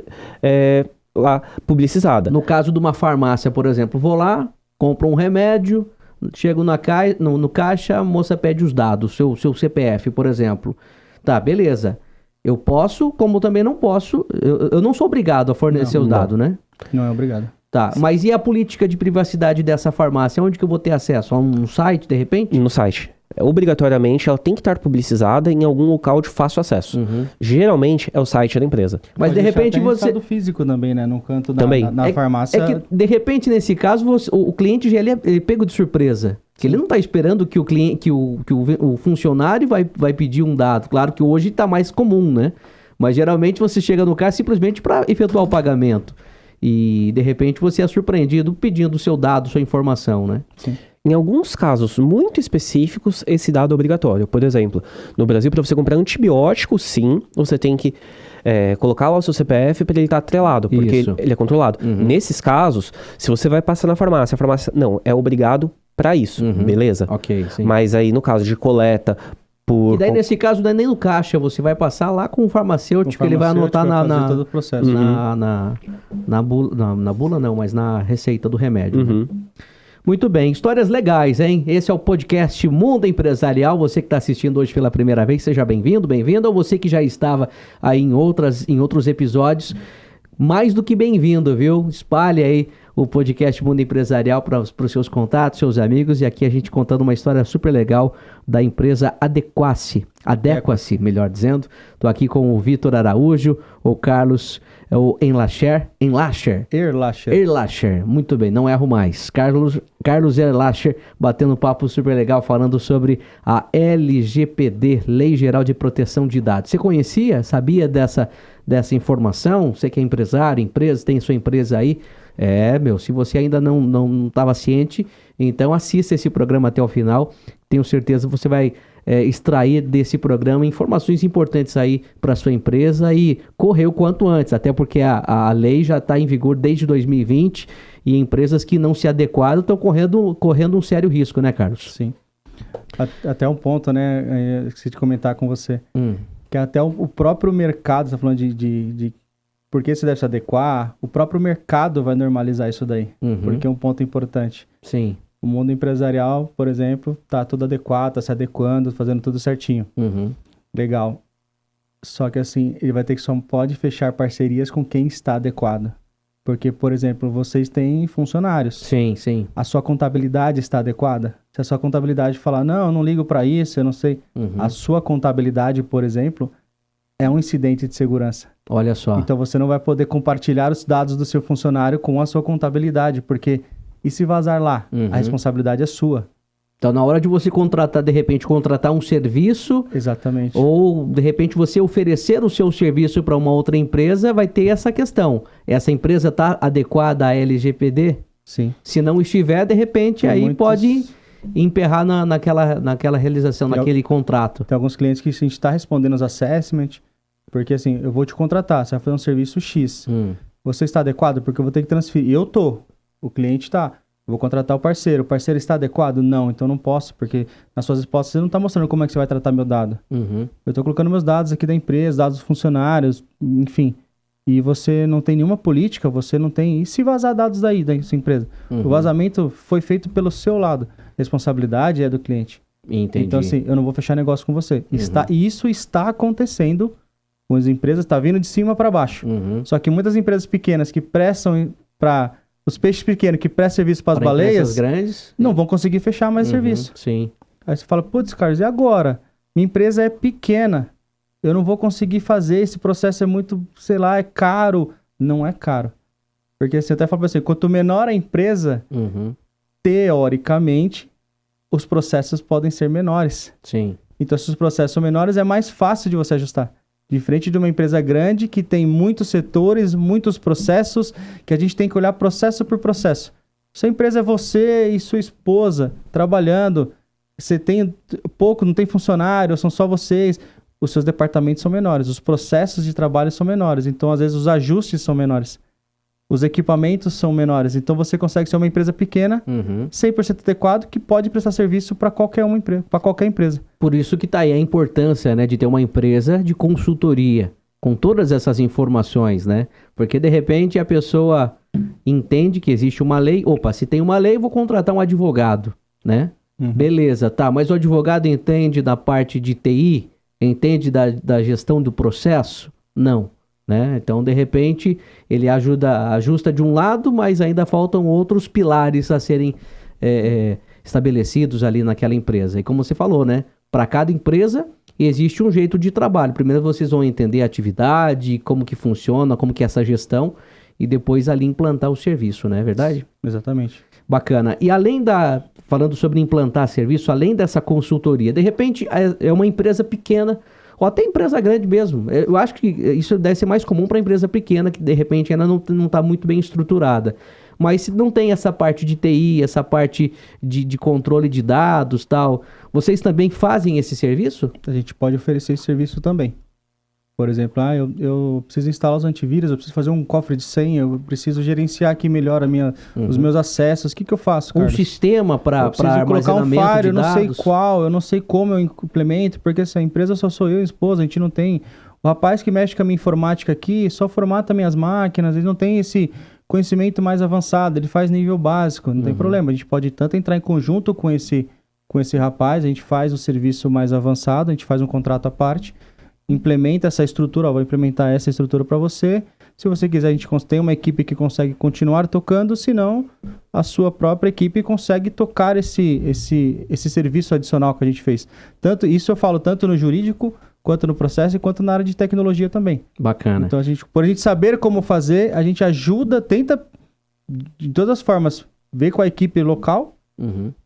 Speaker 2: lá publicizada.
Speaker 1: No caso de uma farmácia, por exemplo, vou lá, compro um remédio, chego no caixa, a moça pede os dados, seu CPF, por exemplo. Tá, beleza. Eu posso, como também não posso, eu não sou obrigado a fornecer os dados, né?
Speaker 3: Não é obrigado.
Speaker 1: Tá, mas e a política de privacidade dessa farmácia? Onde que eu vou ter acesso? A um site, de repente?
Speaker 2: No site. Obrigatoriamente, ela tem que estar publicizada em algum local de fácil acesso. Geralmente, é o site da empresa.
Speaker 1: Mas de repente você...
Speaker 3: estado físico também, né? No canto
Speaker 2: Também.
Speaker 3: na farmácia...
Speaker 1: É que, de repente, nesse caso, o cliente já ele é pego de surpresa. Que ele não está esperando que o cliente, que o funcionário vai pedir um dado. Claro que hoje está mais comum, né? Mas geralmente você chega no caixa simplesmente para efetuar o pagamento. E de repente você é surpreendido pedindo o seu dado, sua informação, né?
Speaker 3: Sim.
Speaker 2: Em alguns casos muito específicos, esse dado é obrigatório. Por exemplo, no Brasil, para você comprar antibiótico, sim, você tem que colocar lá o seu CPF para ele estar atrelado, porque ele é controlado. Nesses casos, se você vai passar na farmácia, a farmácia não, é obrigado para isso, beleza?
Speaker 1: Ok, sim.
Speaker 2: Mas aí no caso de coleta
Speaker 1: E daí nesse caso não é nem no caixa, você vai passar lá com o farmacêutico, ele vai anotar
Speaker 3: todo o processo.
Speaker 1: na bula não, mas na receita do remédio. Né? Muito bem, histórias legais, hein? Esse é o podcast Mundo Empresarial. Você que está assistindo hoje pela primeira vez, seja bem-vindo, bem-vindo. Ou você que já estava aí em outros episódios, mais do que bem-vindo, viu? Espalhe aí o podcast Mundo Empresarial para os seus contatos, seus amigos. E aqui a gente contando uma história super legal da empresa Adequacy, melhor dizendo. Estou aqui com o Vitor Araújo, o Carlos Erlacher. Muito bem, não erro mais. Carlos Erlacher, batendo um papo super legal, falando sobre a LGPD, Lei Geral de Proteção de Dados. Você conhecia? Sabia dessa informação? Você que é empresário, tem sua empresa aí. Se você ainda não estava ciente, então assista esse programa até o final. Tenho certeza que você vai extrair desse programa informações importantes aí para sua empresa e correr o quanto antes, até porque a lei já está em vigor desde 2020 e empresas que não se adequaram estão correndo um sério risco, né, Carlos?
Speaker 3: Sim. Até um ponto, né, esqueci de comentar com você, que até o próprio mercado, você está falando de por que você deve se adequar, o próprio mercado vai normalizar isso daí, porque é um ponto importante.
Speaker 1: Sim.
Speaker 3: O mundo empresarial, por exemplo, tá tudo adequado, está se adequando, fazendo tudo certinho. Legal. Só que assim, ele vai ter que só pode fechar parcerias com quem está adequado. Porque, por exemplo, vocês têm funcionários.
Speaker 1: Sim, sim.
Speaker 3: A sua contabilidade está adequada? Se a sua contabilidade falar, não ligo para isso, eu não sei. A sua contabilidade, por exemplo, é um incidente de segurança.
Speaker 1: Olha só.
Speaker 3: Então você não vai poder compartilhar os dados do seu funcionário com a sua contabilidade, porque e se vazar lá? A responsabilidade é sua.
Speaker 1: Então, na hora de você de repente, contratar um serviço...
Speaker 3: Exatamente.
Speaker 1: Ou, de repente, você oferecer o seu serviço para uma outra empresa, vai ter essa questão. Essa empresa está adequada à LGPD?
Speaker 3: Sim.
Speaker 1: Se não estiver, de repente, aí pode emperrar naquela realização, naquele contrato.
Speaker 3: Tem alguns clientes que a gente está respondendo os assessment, porque assim, eu vou te contratar, você vai fazer um serviço X. Você está adequado? Porque eu vou ter que transferir. Eu tô. O cliente está. Vou contratar o parceiro está adequado? Não, então não posso, porque nas suas respostas você não está mostrando como é que você vai tratar meu dado. Eu estou colocando meus dados aqui da empresa, dados dos funcionários, enfim. E você não tem nenhuma política, você não tem... E se vazar dados daí da sua empresa? O vazamento foi feito pelo seu lado. A responsabilidade é do cliente.
Speaker 1: Entendi.
Speaker 3: Então assim, eu não vou fechar negócio com você. E isso está acontecendo com as empresas, está vindo de cima para baixo. Só que muitas empresas pequenas que prestam para... Os peixes pequenos que prestam serviço para as baleias
Speaker 1: grandes,
Speaker 3: não vão conseguir fechar mais serviço.
Speaker 1: Sim.
Speaker 3: Aí você fala, putz, Carlos, e agora? Minha empresa é pequena. Eu não vou conseguir fazer, esse processo é muito, sei lá, é caro. Não é caro. Porque você até fala assim, quanto menor a empresa, teoricamente, os processos podem ser menores.
Speaker 1: Sim.
Speaker 3: Então, se os processos são menores, é mais fácil de você ajustar. Diferente de uma empresa grande que tem muitos setores, muitos processos, que a gente tem que olhar processo por processo. Sua empresa é você e sua esposa trabalhando. você tem pouco, não tem funcionário, são só vocês, os seus departamentos são menores, os processos de trabalho são menores, então às vezes os ajustes são menores, os equipamentos são menores, então você consegue ser uma empresa pequena, 100% adequado, que pode prestar serviço para qualquer empresa.
Speaker 1: Por isso que tá aí a importância, né, de ter uma empresa de consultoria, com todas essas informações, né? Porque de repente a pessoa entende que existe uma lei, opa, se tem uma lei, vou contratar um advogado, né? Beleza, tá, mas o advogado entende da parte de TI? Entende da gestão do processo? Não, né? Então, de repente, ele ajusta de um lado, mas ainda faltam outros pilares a serem estabelecidos ali naquela empresa. E como você falou, né? Para cada empresa existe um jeito de trabalho. Primeiro vocês vão entender a atividade, como que funciona, como que é essa gestão, e depois ali implantar o serviço, não é verdade?
Speaker 3: Exatamente.
Speaker 1: Bacana. E falando sobre implantar serviço, além dessa consultoria, de repente é uma empresa pequena, ou até empresa grande mesmo. Eu acho que isso deve ser mais comum para empresa pequena, que de repente ainda não está muito bem estruturada. Mas se não tem essa parte de TI, essa parte de controle de dados, tal, vocês também fazem esse serviço?
Speaker 3: A gente pode oferecer esse serviço também. Por exemplo, eu preciso instalar os antivírus, eu preciso fazer um cofre de senha, eu preciso gerenciar aqui melhor os meus acessos. O que eu faço, Carlos?
Speaker 1: Um sistema para armazenamento de dados?
Speaker 3: Eu não sei qual, eu não sei como eu implemento, porque essa empresa só sou eu e a esposa, a gente não tem... O rapaz que mexe com a minha informática aqui só formata minhas máquinas, ele não tem esse conhecimento mais avançado, ele faz nível básico, não tem problema. A gente pode tanto entrar em conjunto com esse rapaz, a gente faz um serviço mais avançado, a gente faz um contrato à parte, implementa essa estrutura, vou implementar essa estrutura para você. Se você quiser, a gente tem uma equipe que consegue continuar tocando, senão a sua própria equipe consegue tocar esse serviço adicional que a gente fez. Isso eu falo tanto no jurídico, quanto no processo e quanto na área de tecnologia também.
Speaker 1: Bacana.
Speaker 3: Então, por a gente saber como fazer, a gente ajuda, tenta, de todas as formas, ver com a equipe local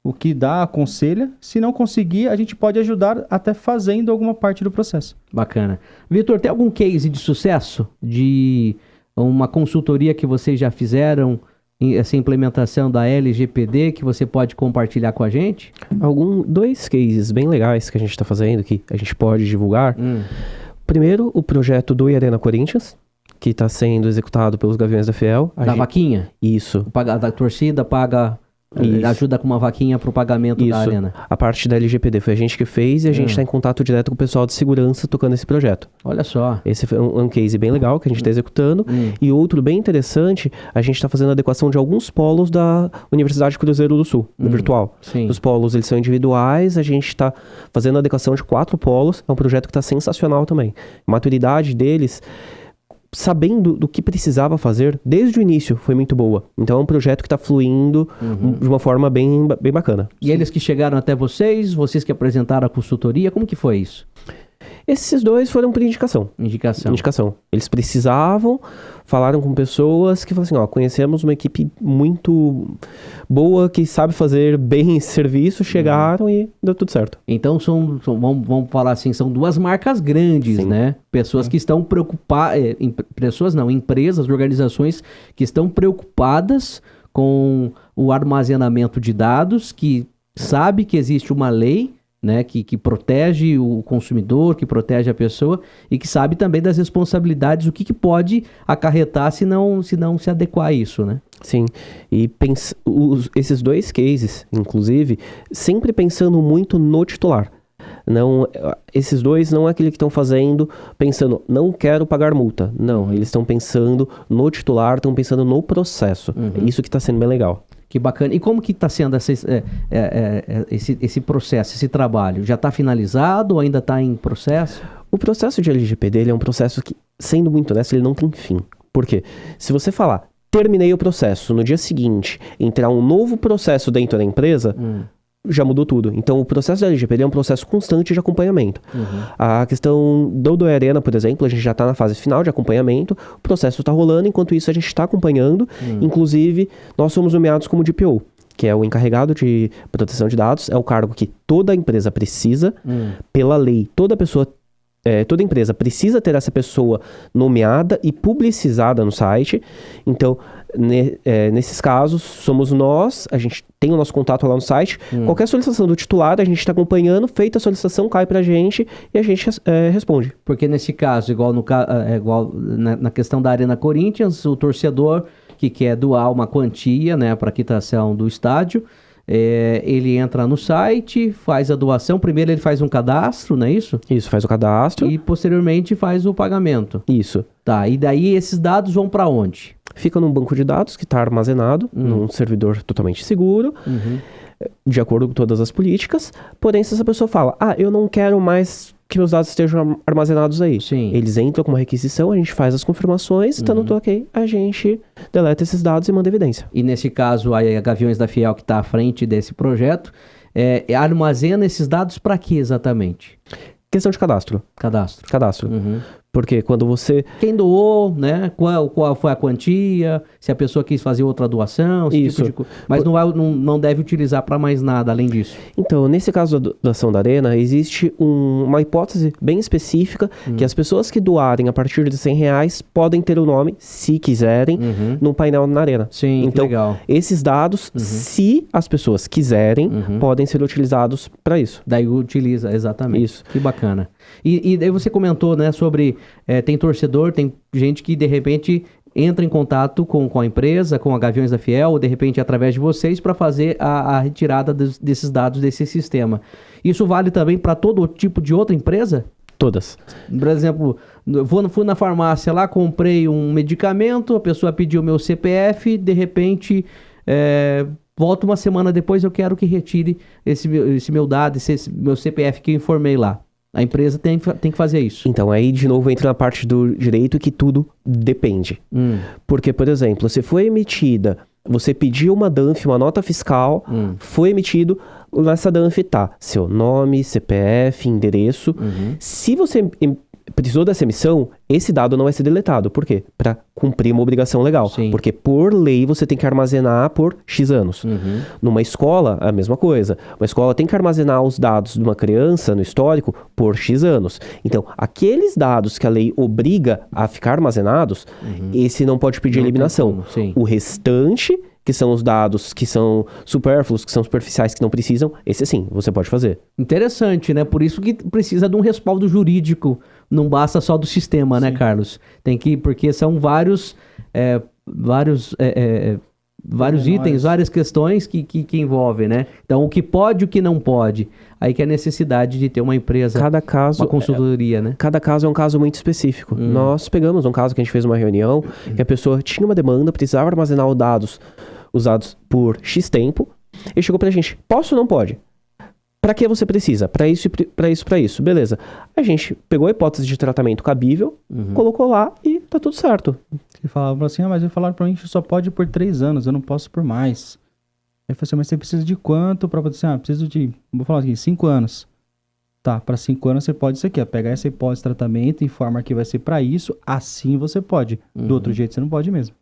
Speaker 3: o que dá, aconselha. Se não conseguir, a gente pode ajudar até fazendo alguma parte do processo.
Speaker 1: Bacana. Vitor, tem algum case de sucesso de uma consultoria que vocês já fizeram, essa implementação da LGPD, que você pode compartilhar com a gente?
Speaker 2: Dois cases bem legais que a gente está fazendo, que a gente pode divulgar. Primeiro, o projeto do Arena Corinthians, que está sendo executado pelos Gaviões da Fiel.
Speaker 1: Vaquinha?
Speaker 2: Isso.
Speaker 1: A torcida paga... Ajuda com uma vaquinha para o pagamento da arena.
Speaker 2: A parte da LGPD foi a gente que fez e a gente está em contato direto com o pessoal de segurança tocando esse projeto.
Speaker 1: Olha só.
Speaker 2: Esse foi um case bem legal que a gente está executando. E outro bem interessante, a gente está fazendo a adequação de alguns polos da Universidade Cruzeiro do Sul, no virtual.
Speaker 1: Sim.
Speaker 2: Os polos, eles são individuais, a gente está fazendo a adequação de 4 polos. É um projeto que está sensacional também. A maturidade deles... sabendo do que precisava fazer, desde o início foi muito boa. Então é um projeto que está fluindo de uma forma bem bacana.
Speaker 1: E eles que chegaram até vocês que apresentaram a consultoria, como que foi isso?
Speaker 2: Esses dois foram por indicação. Indicação. Eles precisavam, falaram com pessoas que falaram assim, conhecemos uma equipe muito boa, que sabe fazer bem esse serviço, chegaram e deu tudo certo.
Speaker 1: Então vamos falar assim, são duas marcas grandes, né? Pessoas que estão preocupadas, empresas, organizações que estão preocupadas com o armazenamento de dados, que sabe que existe uma lei, né, que protege o consumidor, que protege a pessoa e que sabe também das responsabilidades, o que pode acarretar se não se adequar a isso, né?
Speaker 2: Sim, e esses dois cases, inclusive, sempre pensando muito no titular. Não, esses dois não é aquele que estão fazendo pensando, não quero pagar multa. Não, eles estão pensando no titular, estão pensando no processo. É isso que está sendo bem legal.
Speaker 1: Que bacana. E como que está sendo esse processo, esse trabalho? Já está finalizado ou ainda está em processo?
Speaker 2: O processo de LGPD ele é um processo que, sendo muito honesto, ele não tem fim. Por quê? Se você falar, terminei o processo, no dia seguinte, entrar um novo processo dentro da empresa... já mudou tudo. Então, o processo da LGPD é um processo constante de acompanhamento. A questão do Arena, por exemplo, a gente já está na fase final de acompanhamento, o processo está rolando, enquanto isso a gente está acompanhando. Inclusive, nós somos nomeados como DPO, que é o encarregado de proteção de dados, é o cargo que toda empresa precisa, pela lei. Toda pessoa toda empresa precisa ter essa pessoa nomeada e publicizada no site. Então, nesses casos, somos nós, a gente tem o nosso contato lá no site. Qualquer solicitação do titular, a gente está acompanhando, feita a solicitação, cai pra gente e a gente responde.
Speaker 1: Porque nesse caso, igual na questão da Arena Corinthians, o torcedor que quer doar uma quantia, né, para quitação do estádio, ele entra no site, faz a doação. Primeiro ele faz um cadastro, não é isso?
Speaker 2: Isso, faz o cadastro.
Speaker 1: E posteriormente faz o pagamento.
Speaker 2: Isso.
Speaker 1: Tá, e daí esses dados vão para onde?
Speaker 2: Fica num banco de dados que está armazenado num servidor totalmente seguro, de acordo com todas as políticas. Porém, se essa pessoa fala, eu não quero mais que meus dados estejam armazenados aí.
Speaker 1: Sim.
Speaker 2: Eles entram com uma requisição, a gente faz as confirmações, estando tudo ok, a gente deleta esses dados e manda evidência.
Speaker 1: E nesse caso, a Gaviões da Fiel, que está à frente desse projeto, armazena esses dados para quê exatamente?
Speaker 2: Questão de cadastro.
Speaker 1: Cadastro.
Speaker 2: Porque quando você...
Speaker 1: Quem doou, né? Qual foi a quantia, se a pessoa quis fazer outra doação, esse
Speaker 2: Isso.
Speaker 1: tipo de coisa. Mas não deve utilizar para mais nada além disso.
Speaker 2: Então, nesse caso da doação da Arena, existe uma hipótese bem específica que as pessoas que doarem a partir de R$100 podem ter o nome, se quiserem, no painel na Arena.
Speaker 1: Sim,
Speaker 2: então,
Speaker 1: legal.
Speaker 2: Esses dados, se as pessoas quiserem, podem ser utilizados para isso.
Speaker 1: Daí utiliza, exatamente.
Speaker 2: Isso.
Speaker 1: Que bacana. E daí você comentou, né, sobre tem torcedor, tem gente que de repente entra em contato com a empresa, com a Gaviões da Fiel, ou de repente através de vocês para fazer a retirada desses dados desse sistema. Isso vale também para todo tipo de outra empresa?
Speaker 2: Todas.
Speaker 1: Por exemplo, fui na farmácia lá, comprei um medicamento, a pessoa pediu meu CPF, de repente... volto uma semana depois, eu quero que retire esse meu dado, esse meu CPF que eu informei lá. A empresa tem que fazer isso.
Speaker 2: Então, aí de novo entra na parte do direito que tudo depende. Porque, por exemplo, se foi emitida, você pediu uma DANF, uma nota fiscal, foi emitido, nessa DANF tá seu nome, CPF, endereço. Se você precisou dessa emissão, esse dado não vai ser deletado. Por quê? Para cumprir uma obrigação legal.
Speaker 1: Sim.
Speaker 2: Porque por lei você tem que armazenar por X anos. Numa escola, a mesma coisa. Uma escola tem que armazenar os dados de uma criança no histórico por X anos. Então, aqueles dados que a lei obriga a ficar armazenados, esse não pode pedir eliminação. O restante, que são os dados que são supérfluos, que são superficiais, que não precisam, esse sim, você pode fazer.
Speaker 1: Interessante, né? Por isso que precisa de um respaldo jurídico. Não basta só do sistema, né, Carlos? Tem que, porque são vários itens, várias questões que envolvem, né? Então, o que pode e o que não pode. Aí que é a necessidade de ter uma empresa,
Speaker 2: uma
Speaker 1: consultoria, né?
Speaker 2: Cada caso é um caso muito específico. Nós pegamos um caso que a gente fez uma reunião, que a pessoa tinha uma demanda, precisava armazenar os dados por X tempo, e chegou pra gente, posso ou não pode? Pra que você precisa? Pra isso, pra isso. Beleza. A gente pegou a hipótese de tratamento cabível, colocou lá e tá tudo certo.
Speaker 3: Ele falava assim, mas falaram pra mim que só pode por 3 anos, eu não posso por mais. Aí eu falei assim, mas você precisa de quanto pra poder assim, preciso de, vou falar aqui, 5 anos. Tá, pra 5 anos você pode isso aqui, pegar essa hipótese de tratamento, informa que vai ser pra isso, assim você pode. Do outro jeito você não pode mesmo.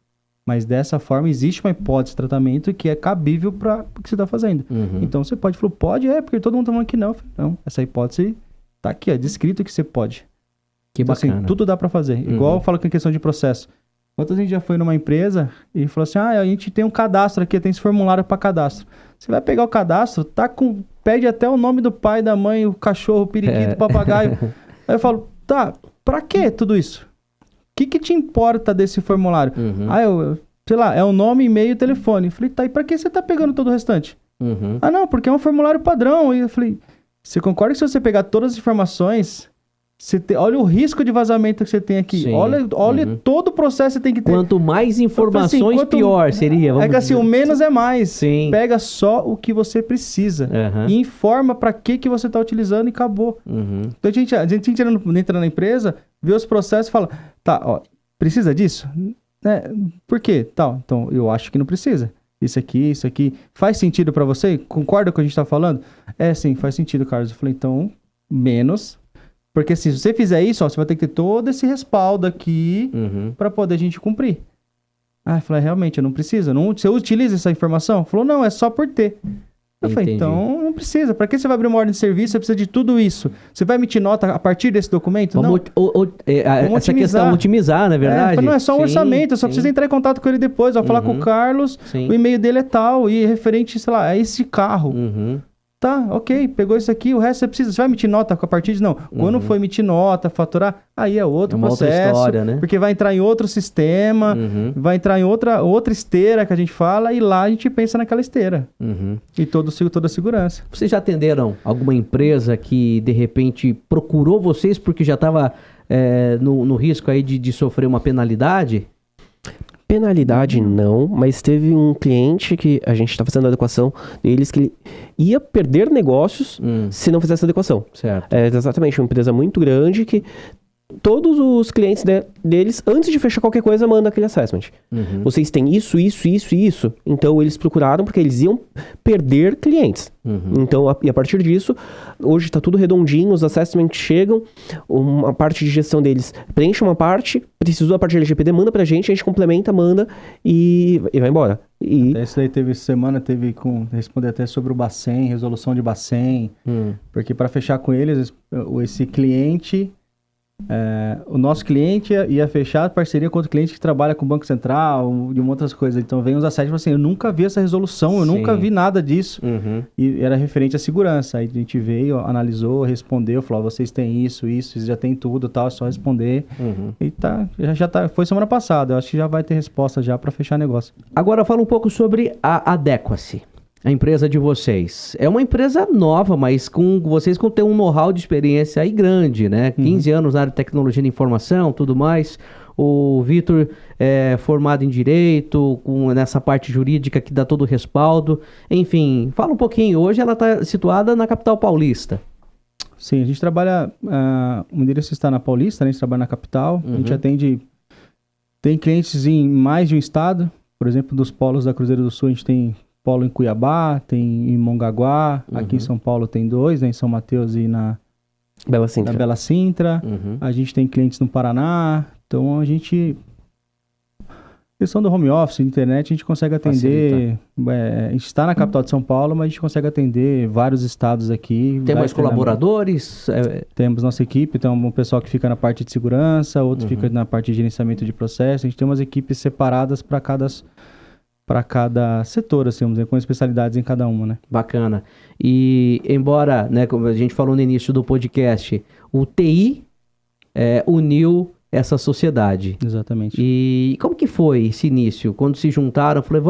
Speaker 3: Mas dessa forma existe uma hipótese de tratamento que é cabível para o que você está fazendo. Então você pode falar, pode, porque todo mundo está falando que não. Não, essa hipótese tá aqui, é descrito que você pode.
Speaker 1: Que
Speaker 3: então,
Speaker 1: bacana.
Speaker 3: assim, tudo dá para fazer. Igual eu falo com a questão de processo. Quantas gente já foi numa empresa e falou assim, a gente tem um cadastro aqui, tem esse formulário para cadastro. Você vai pegar o cadastro, pede até o nome do pai, da mãe, o cachorro, o periquito, o papagaio. Aí eu falo, tá, para que tudo isso? O que te importa desse formulário? Sei lá, é o nome, e-mail e telefone. Eu falei, tá, e pra que você tá pegando todo o restante? Não, porque é um formulário padrão. E eu falei, você concorda que se você pegar todas as informações, olha o risco de vazamento que você tem aqui.
Speaker 1: Sim.
Speaker 3: Olha todo o processo que você tem que ter.
Speaker 1: Quanto mais informações, pior seria.
Speaker 3: É que assim, o menos é mais.
Speaker 1: Sim.
Speaker 3: Pega só o que você precisa. E informa pra que você tá utilizando e acabou. Então a gente entra na empresa, vê os processos e fala, tá, ó, precisa disso? Por quê? Tá, então eu acho que não precisa. Isso aqui, faz sentido pra você? Concorda com o que a gente tá falando? Sim, faz sentido, Carlos. Eu falei, então, menos. Porque se você fizer isso, ó, você vai ter que ter todo esse respaldo aqui pra poder a gente cumprir. Eu falei, realmente, eu não preciso. Você utiliza essa informação? Falou, não, é só por ter. Eu falei,
Speaker 1: Entendi.
Speaker 3: então não precisa. Para que você vai abrir uma ordem de serviço? Você precisa de tudo isso. Você vai emitir nota a partir desse documento?
Speaker 1: Vamos
Speaker 3: Não.
Speaker 1: essa
Speaker 3: otimizar.
Speaker 1: questão otimizar, não é verdade?
Speaker 3: Eu falei, não, é só um
Speaker 1: Sim,
Speaker 3: orçamento, eu só
Speaker 1: sim.
Speaker 3: preciso entrar em contato com ele depois. Vou falar com o Carlos,
Speaker 1: Sim.
Speaker 3: o e-mail dele é tal, e referente, sei lá, a esse carro.
Speaker 1: Uhum.
Speaker 3: Tá, ok, pegou isso aqui, o resto você precisa. Você vai emitir nota a partir de... Não, quando for emitir nota, faturar, aí é outro
Speaker 1: É uma outra
Speaker 3: processo.
Speaker 1: história, né?
Speaker 3: Porque vai entrar em outro sistema, vai entrar em outra esteira que a gente fala, e lá a gente pensa naquela esteira.
Speaker 1: Uhum.
Speaker 3: E toda a segurança.
Speaker 1: Vocês já atenderam alguma empresa que, de repente, procurou vocês porque já estava no risco aí de sofrer uma penalidade?
Speaker 2: Penalidade não, mas teve um cliente que a gente está fazendo a adequação deles que ele ia perder negócios se não fizesse a adequação.
Speaker 1: Certo.
Speaker 2: É exatamente uma empresa muito grande que todos os clientes deles, antes de fechar qualquer coisa, mandam aquele assessment. Vocês têm isso, isso, isso e isso. Então, eles procuraram porque eles iam perder clientes. Então, e a partir disso, hoje está tudo redondinho, os assessments chegam, uma parte de gestão deles preenche uma parte, precisou a parte de LGPD, manda pra gente, a gente complementa, manda e vai embora. E
Speaker 3: Esse daí teve semana, responder até sobre o Bacen, resolução de Bacen. Porque para fechar com eles, esse cliente... o nosso cliente ia fechar parceria com outro cliente que trabalha com o Banco Central e outras coisas. Então vem os assédios e falam assim, eu nunca vi essa resolução, eu nunca vi nada disso. E era referente à segurança. Aí a gente veio, analisou, respondeu, falou, vocês têm isso, vocês já têm tudo, tal, é só responder. E já tá, foi semana passada, eu acho que já vai ter resposta já para fechar negócio.
Speaker 1: Agora fala um pouco sobre a Adequacy, a empresa de vocês. É uma empresa nova, mas vocês tem um know-how de experiência aí grande, né? 15 anos na área de tecnologia da informação, tudo mais. O Vitor é formado em Direito, nessa parte jurídica que dá todo o respaldo. Enfim, fala um pouquinho. Hoje ela está situada na capital paulista.
Speaker 3: Sim, a gente trabalha... o endereço está na Paulista, né? A gente trabalha na capital. A gente atende... Tem clientes em mais de um estado. Por exemplo, dos polos da Cruzeiro do Sul, a gente tem... polo em Cuiabá, tem em Mongaguá, aqui em São Paulo tem 2, né, em São Mateus e na
Speaker 2: Bela Sintra.
Speaker 3: Bela Sintra. A gente tem clientes no Paraná, então a gente... Questão do home office, internet, a gente consegue atender... a gente está na capital de São Paulo, mas a gente consegue atender vários estados aqui.
Speaker 1: Tem mais colaboradores?
Speaker 3: Temos nossa equipe, então um pessoal que fica na parte de segurança, outro fica na parte de gerenciamento de processo. A gente tem umas equipes separadas para cada setor, assim, vamos dizer, com especialidades em cada uma, né?
Speaker 1: Bacana. E embora, né, como a gente falou no início do podcast, o TI uniu essa sociedade.
Speaker 3: Exatamente.
Speaker 1: E como que foi esse início? Quando se juntaram, eu falei,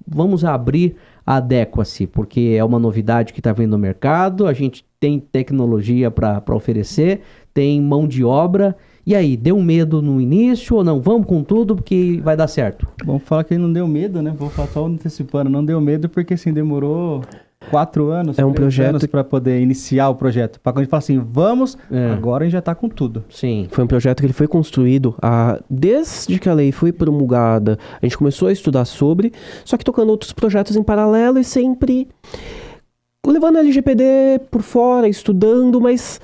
Speaker 1: vamos abrir a Adequacy, porque é uma novidade que está vindo no mercado, a gente tem tecnologia para oferecer, tem mão de obra. E aí, deu medo no início ou não? Vamos com tudo porque vai dar certo?
Speaker 3: Vamos falar que não deu medo, né? Vou falar só antecipando. Não deu medo porque, assim, demorou 4 anos,
Speaker 2: É um projeto
Speaker 3: para poder iniciar o projeto. Para quando a gente fala assim, vamos, agora a gente já está com tudo.
Speaker 1: Sim.
Speaker 2: Foi um projeto que ele foi construído desde que a lei foi promulgada. A gente começou a estudar sobre, só que tocando outros projetos em paralelo e sempre levando a LGPD por fora, estudando, mas...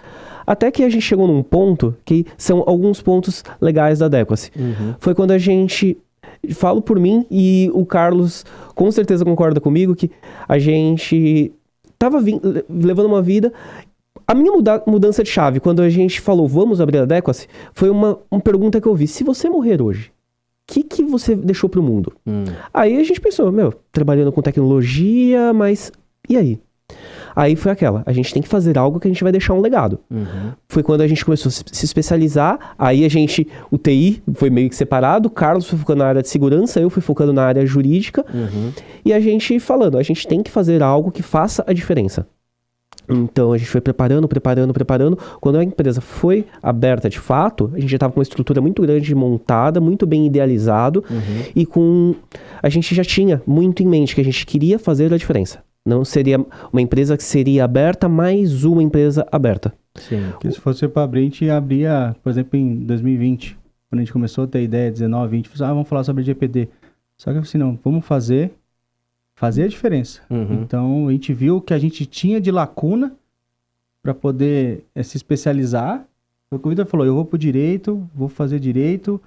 Speaker 2: Até que a gente chegou num ponto que são alguns pontos legais da Adequacy. Foi quando a gente... Falo por mim e o Carlos com certeza concorda comigo que a gente tava levando uma vida... A minha mudança de chave, quando a gente falou vamos abrir a Adequacy, foi uma pergunta que eu vi. Se você morrer hoje, o que você deixou pro mundo? Aí a gente pensou, trabalhando com tecnologia, mas e aí? Aí foi a gente tem que fazer algo que a gente vai deixar um legado. Foi quando a gente começou a se especializar, aí o TI foi meio que separado, o Carlos foi focando na área de segurança, eu fui focando na área jurídica, e a gente falando, a gente tem que fazer algo que faça a diferença. Então a gente foi preparando. Quando a empresa foi aberta de fato, a gente já estava com uma estrutura muito grande montada, muito bem idealizado, e a gente já tinha muito em mente que a gente queria fazer a diferença. Não seria uma empresa que seria aberta, mais uma empresa aberta.
Speaker 1: Sim.
Speaker 3: Porque se fosse para abrir, a gente abria, por exemplo, em 2020, quando a gente começou a ter ideia, 19, 20, vamos falar sobre LGPD. Só que assim, não, vamos fazer a diferença. Então, a gente viu que a gente tinha de lacuna para poder se especializar. O que o Vitor falou, eu vou para o direito, vou fazer direito,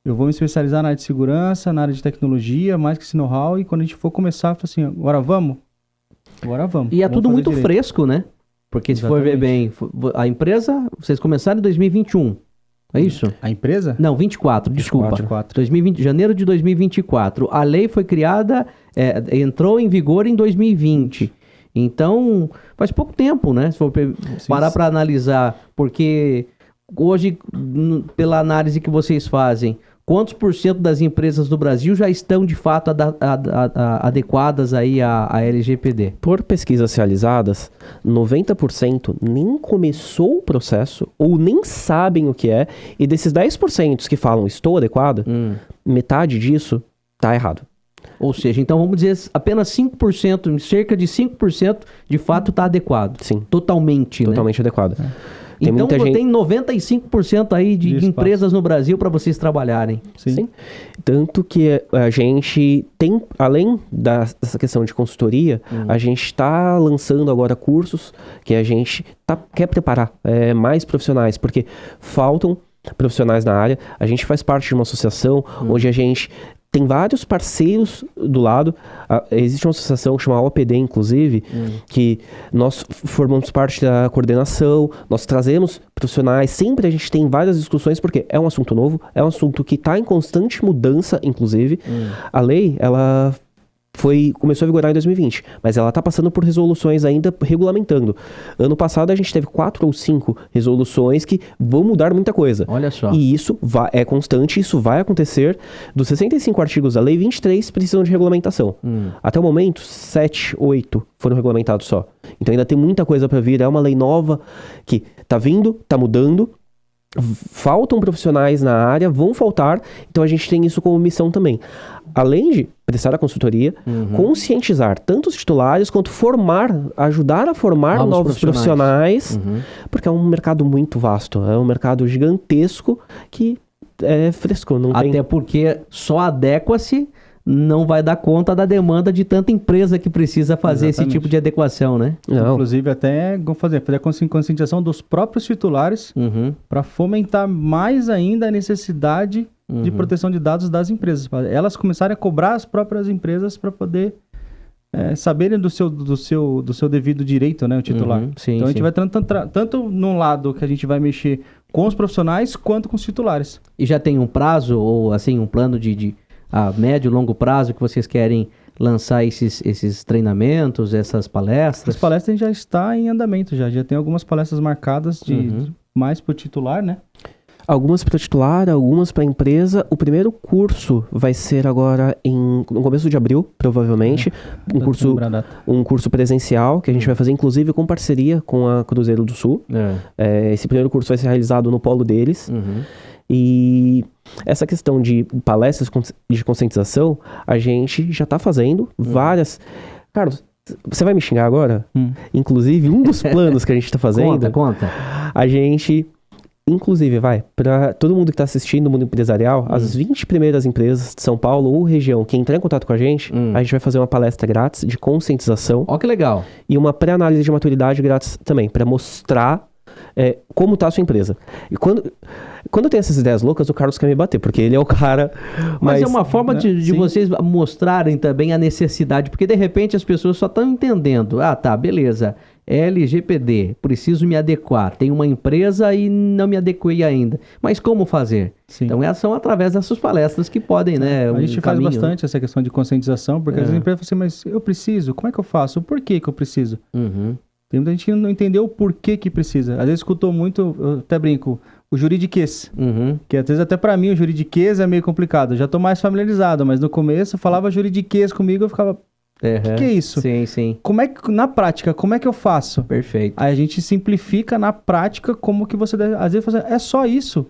Speaker 3: eu vou me especializar na área de segurança, na área de tecnologia, mais que esse know-how, e quando a gente for começar, assim, agora vamos? Agora vamos.
Speaker 1: E é
Speaker 3: Vamos
Speaker 1: tudo
Speaker 3: fazer
Speaker 1: muito
Speaker 3: direito.
Speaker 1: fresco, né? Porque se for ver bem, a empresa, vocês começaram em 2021, é isso?
Speaker 3: A empresa?
Speaker 1: Não, 24, desculpa.
Speaker 3: 24.
Speaker 1: 2020, janeiro de 2024. A lei foi criada, entrou em vigor em 2020. Então, faz pouco tempo, né? Se for parar para analisar, porque hoje, pela análise que vocês fazem, quantos por cento das empresas do Brasil já estão de fato adequadas aí à LGPD?
Speaker 2: Por pesquisas realizadas, 90% nem começou o processo ou nem sabem o que é, e desses 10% que falam estou adequado, metade disso tá errado.
Speaker 1: Ou seja, então vamos dizer apenas 5%, cerca de 5% de fato está adequado.
Speaker 2: Sim.
Speaker 1: Totalmente,
Speaker 2: Totalmente adequado. Tem
Speaker 1: então
Speaker 2: muita gente...
Speaker 1: tem 95% aí de empresas no Brasil para vocês trabalharem.
Speaker 2: Sim. Tanto que a gente tem, além dessa questão de consultoria, a gente está lançando agora cursos que a gente quer preparar mais profissionais, porque faltam profissionais na área. A gente faz parte de uma associação onde a gente tem vários parceiros do lado. Existe uma associação que chama OPD, inclusive, que nós formamos parte da coordenação, nós trazemos profissionais, sempre a gente tem várias discussões, porque é um assunto novo, é um assunto que está em constante mudança, inclusive. A lei, ela começou a vigorar em 2020, mas ela está passando por resoluções ainda regulamentando. Ano passado a gente teve 4 ou 5 resoluções que vão mudar muita coisa.
Speaker 1: Olha só.
Speaker 2: E isso é constante, isso vai acontecer. Dos 65 artigos da lei, 23 precisam de regulamentação. Até o momento, 7, 8 foram regulamentados só. Então ainda tem muita coisa para vir. É uma lei nova que está vindo, está mudando. Faltam profissionais na área, vão faltar, então a gente tem isso como missão também. Além de prestar a consultoria, conscientizar tanto os titulares quanto ajudar a formar novos profissionais, porque é um mercado muito vasto, é um mercado gigantesco que é fresco.
Speaker 1: Até porque só adequa-se não vai dar conta da demanda de tanta empresa que precisa fazer esse tipo de adequação, né?
Speaker 2: Não.
Speaker 3: Inclusive até fazer a conscientização dos próprios titulares para fomentar mais ainda a necessidade de proteção de dados das empresas. Elas começarem a cobrar as próprias empresas para poder saberem do seu devido direito, né, o titular.
Speaker 1: Sim,
Speaker 3: então a gente vai tanto num lado que a gente vai mexer com os profissionais quanto com os titulares.
Speaker 1: E já tem um prazo ou assim um plano de a médio e longo prazo que vocês querem lançar esses treinamentos, essas palestras?
Speaker 3: As palestras já está em andamento, já tem algumas palestras marcadas mais para o titular, né?
Speaker 2: Algumas para titular, algumas para empresa. O primeiro curso vai ser agora no começo de abril, provavelmente. Um curso presencial que a gente vai fazer, inclusive, com parceria com a Cruzeiro do Sul. Esse primeiro curso vai ser realizado no polo deles. E essa questão de palestras de conscientização, a gente já está fazendo várias... Carlos, você vai me xingar agora? Inclusive, um dos planos que a gente está fazendo...
Speaker 1: Conta.
Speaker 2: A gente... Inclusive, para todo mundo que está assistindo o mundo empresarial, as 20 primeiras empresas de São Paulo ou região que entrar em contato com a gente vai fazer uma palestra grátis de conscientização.
Speaker 1: Ó, que legal.
Speaker 2: E uma pré-análise de maturidade grátis também, para mostrar como está a sua empresa. E quando tem essas ideias loucas, o Carlos quer me bater, porque ele é o cara...
Speaker 1: Mas é uma forma de vocês mostrarem também a necessidade, porque de repente as pessoas só estão entendendo. Ah, tá, beleza. LGPD, preciso me adequar. Tem uma empresa e não me adequei ainda. Mas como fazer?
Speaker 3: Sim.
Speaker 1: Então, são através dessas palestras que podem, né?
Speaker 3: A gente faz bastante essa questão de conscientização, porque às vezes a empresa fala assim, mas eu preciso, como é que eu faço? Por que eu preciso? Tem muita gente que não entendeu o porquê que precisa. Às vezes escutou muito, eu até brinco, o juridiquês. Que às vezes até pra mim o juridiquês é meio complicado. Eu já tô mais familiarizado, mas no começo eu falava juridiquês comigo, eu ficava... O que é isso?
Speaker 1: Sim.
Speaker 3: Na prática, como é que eu faço?
Speaker 1: Perfeito.
Speaker 3: Aí a gente simplifica na prática como que você deve... Às vezes fala assim, é só isso.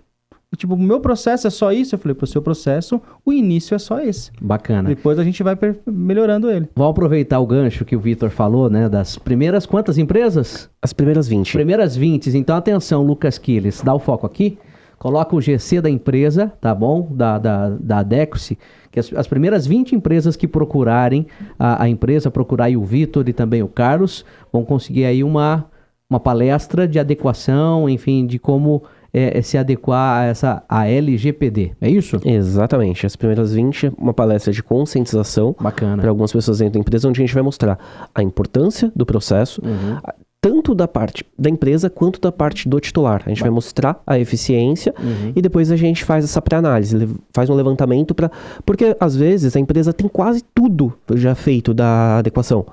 Speaker 3: E, tipo, o meu processo é só isso? Eu falei, pro seu processo, o início é só esse.
Speaker 1: Bacana.
Speaker 3: Depois a gente vai melhorando ele.
Speaker 1: Vamos aproveitar o gancho que o Vitor falou, né? Das primeiras quantas empresas?
Speaker 2: As primeiras 20.
Speaker 1: Primeiras 20. Então, atenção, Lucas Quiles, dá o foco aqui. Coloca o GC da empresa, tá bom? Da Adequacy, que as primeiras 20 empresas que procurarem a empresa, procurar aí o Vitor e também o Carlos, vão conseguir aí uma palestra de adequação, enfim, de como se adequar a LGPD, é isso?
Speaker 2: Exatamente. As primeiras 20 é uma palestra de conscientização
Speaker 1: Bacana.
Speaker 2: para algumas pessoas dentro da empresa, onde a gente vai mostrar a importância do processo, tanto da parte da empresa quanto da parte do titular. A gente vai mostrar a eficiência e depois a gente faz essa pré-análise, faz um levantamento porque às vezes a empresa tem quase tudo já feito da adequação.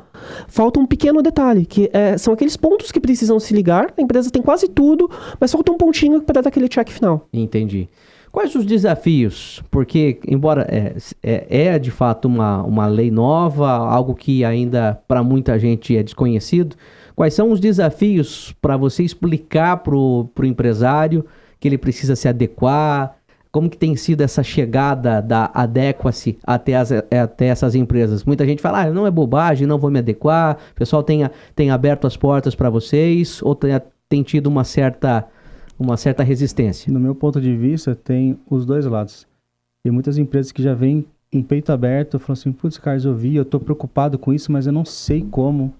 Speaker 2: Falta um pequeno detalhe, que são aqueles pontos que precisam se ligar, a empresa tem quase tudo, mas falta um pontinho para dar aquele check final.
Speaker 1: Entendi. Quais os desafios? Porque, embora de fato uma lei nova, algo que ainda para muita gente é desconhecido, quais são os desafios para você explicar para o empresário que ele precisa se adequar? Como que tem sido essa chegada da Adequacy até essas empresas? Muita gente fala, não é bobagem, não vou me adequar. O pessoal tem aberto as portas para vocês ou tem tido uma certa resistência?
Speaker 3: No meu ponto de vista, tem os dois lados. Tem muitas empresas que já vêm em peito aberto, falam assim, putz, Carlos, eu tô preocupado com isso, mas eu não sei como.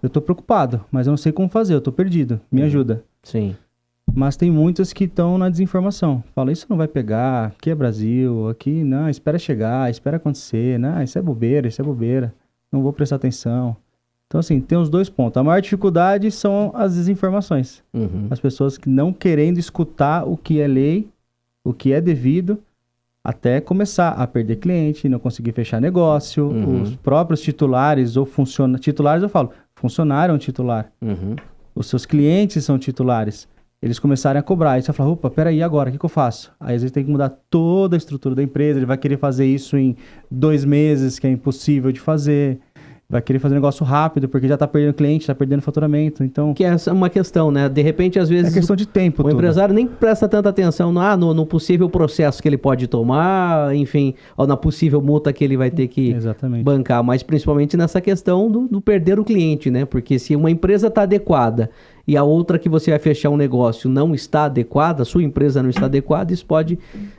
Speaker 3: Eu tô preocupado, mas eu não sei como fazer, eu tô perdido, me ajuda.
Speaker 1: Sim.
Speaker 3: Mas tem muitas que estão na desinformação. Fala, isso não vai pegar, aqui é Brasil, aqui não, espera chegar, espera acontecer, não, isso é bobeira, não vou prestar atenção. Então, assim, tem os dois pontos. A maior dificuldade são as desinformações. As pessoas que não querendo escutar o que é lei, o que é devido, até começar a perder cliente, não conseguir fechar negócio, os próprios titulares ou titulares eu falo, funcionário é um titular. Os seus clientes são titulares. Eles começarem a cobrar. Aí você fala, opa, peraí, agora, o que eu faço? Aí às vezes tem que mudar toda a estrutura da empresa, ele vai querer fazer isso em 2 meses, que é impossível de fazer. Vai querer fazer um negócio rápido, porque já está perdendo cliente, está perdendo faturamento, então...
Speaker 1: Que é uma questão, né? De repente, às vezes...
Speaker 3: É questão de tempo,
Speaker 1: o empresário nem presta tanta atenção no possível processo que ele pode tomar, enfim, ou na possível multa que ele vai ter que bancar, mas principalmente nessa questão do perder o cliente, né? Porque se uma empresa está adequada e a outra que você vai fechar um negócio não está adequada, a sua empresa não está adequada, isso pode